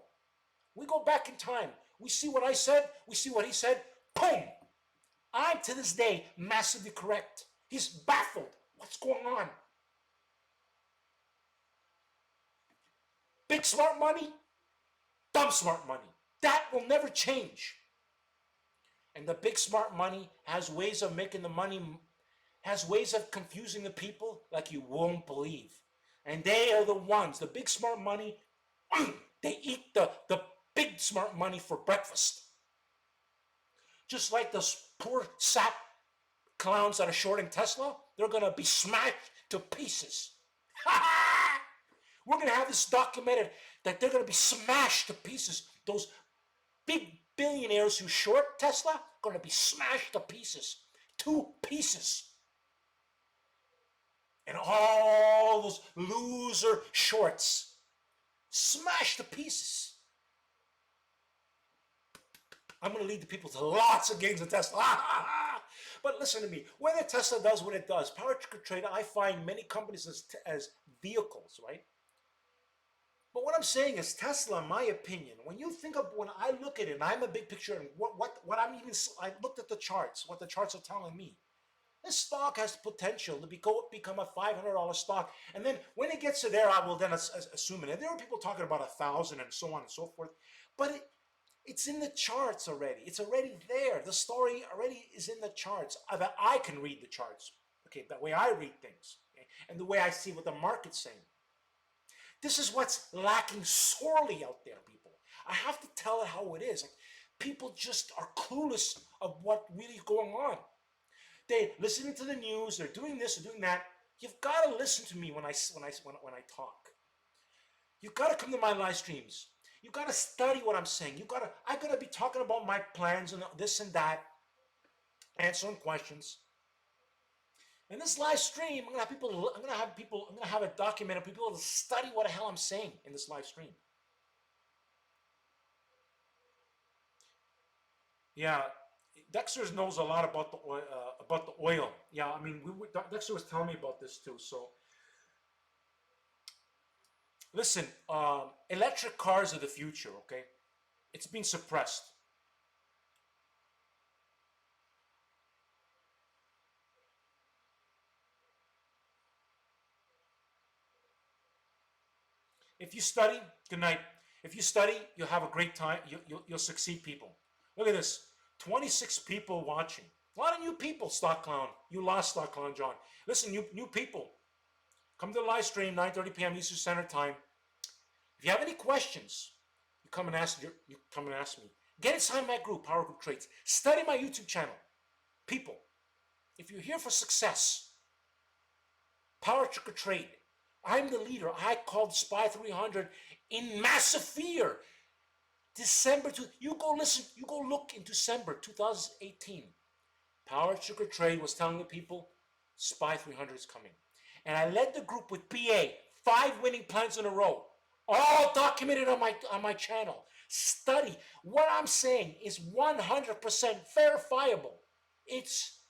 We go back in time. We see what I said. We see what he said. Boom! I'm, to this day, massively correct. He's baffled. What's going on? Big smart money, dumb smart money. That will never change. And the big smart money has ways of making the money, has ways of confusing the people like you won't believe. And they are the ones, the big smart money, they eat the big smart money for breakfast. Just like those poor sap clowns that are shorting Tesla, they're going to be smashed to pieces. We're going to have this documented that they're going to be smashed to pieces. Those big billionaires who short Tesla are going to be smashed to pieces. 2 pieces. And all those loser shorts smashed to pieces. I'm going to lead the people to lots of gains in Tesla. But listen to me. Whether Tesla does what it does, PowerTarget Trade, I find many companies as vehicles, right? But what I'm saying is Tesla, in my opinion, when I look at it, and I'm a big picture, and I looked at the charts, what the charts are telling me. This stock has potential to become a $500 stock. And then when it gets to there, I will then assume it. And there are people talking about 1,000 and so on and so forth. But it's in the charts already. It's already there. The story already is in the charts. I can read the charts. Okay, the way I read things. Okay, and the way I see what the market's saying. This is what's lacking sorely out there, people. I have to tell it how it is. Like, people just are clueless of what really is going on. They listening to the news. They're doing this. They're doing that. You've got to listen to me when I talk. You've got to come to my live streams. You've got to study what I'm saying. I gotta be talking about my plans and this and that, answering questions. In this live stream, I'm gonna have it documented. People to study what the hell I'm saying in this live stream. Yeah, Dexter knows a lot about the oil. Yeah, I mean, Dexter was telling me about this too. So, listen, electric cars are the future. Okay, it's being suppressed. If you study, good night. If you study, you'll have a great time. You'll succeed, people. Look at this. 26 people watching. A lot of new people, Stock Clown. You lost Stock Clown, John. Listen, new people. Come to the live stream, 9:30 p.m. Eastern Standard Time. If you have any questions, you come and ask me. Get inside my group, Power Group Trades. Study my YouTube channel. People, if you're here for success, PowerTarget Trade. I'm the leader. I called SPY 300 in massive fear. December, you go listen, you go look in December 2018. PowerTarget Trade was telling the people SPY 300 is coming. And I led the group with PA, 5 winning plans in a row, all documented on my channel. Study. What I'm saying is 100% verifiable. It's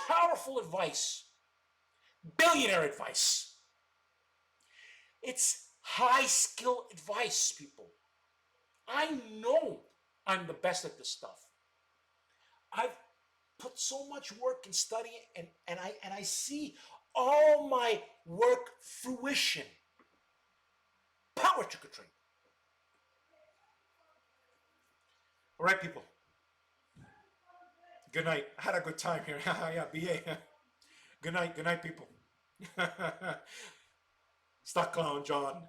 powerful advice, billionaire advice. It's high skill advice, people. I know I'm the best at this stuff. I've put so much work in studying, and I see all my work fruition. PowerTarget Trade. All right, people. Good night. I had a good time here. Yeah, BA. Good night, people. Stock Clown John.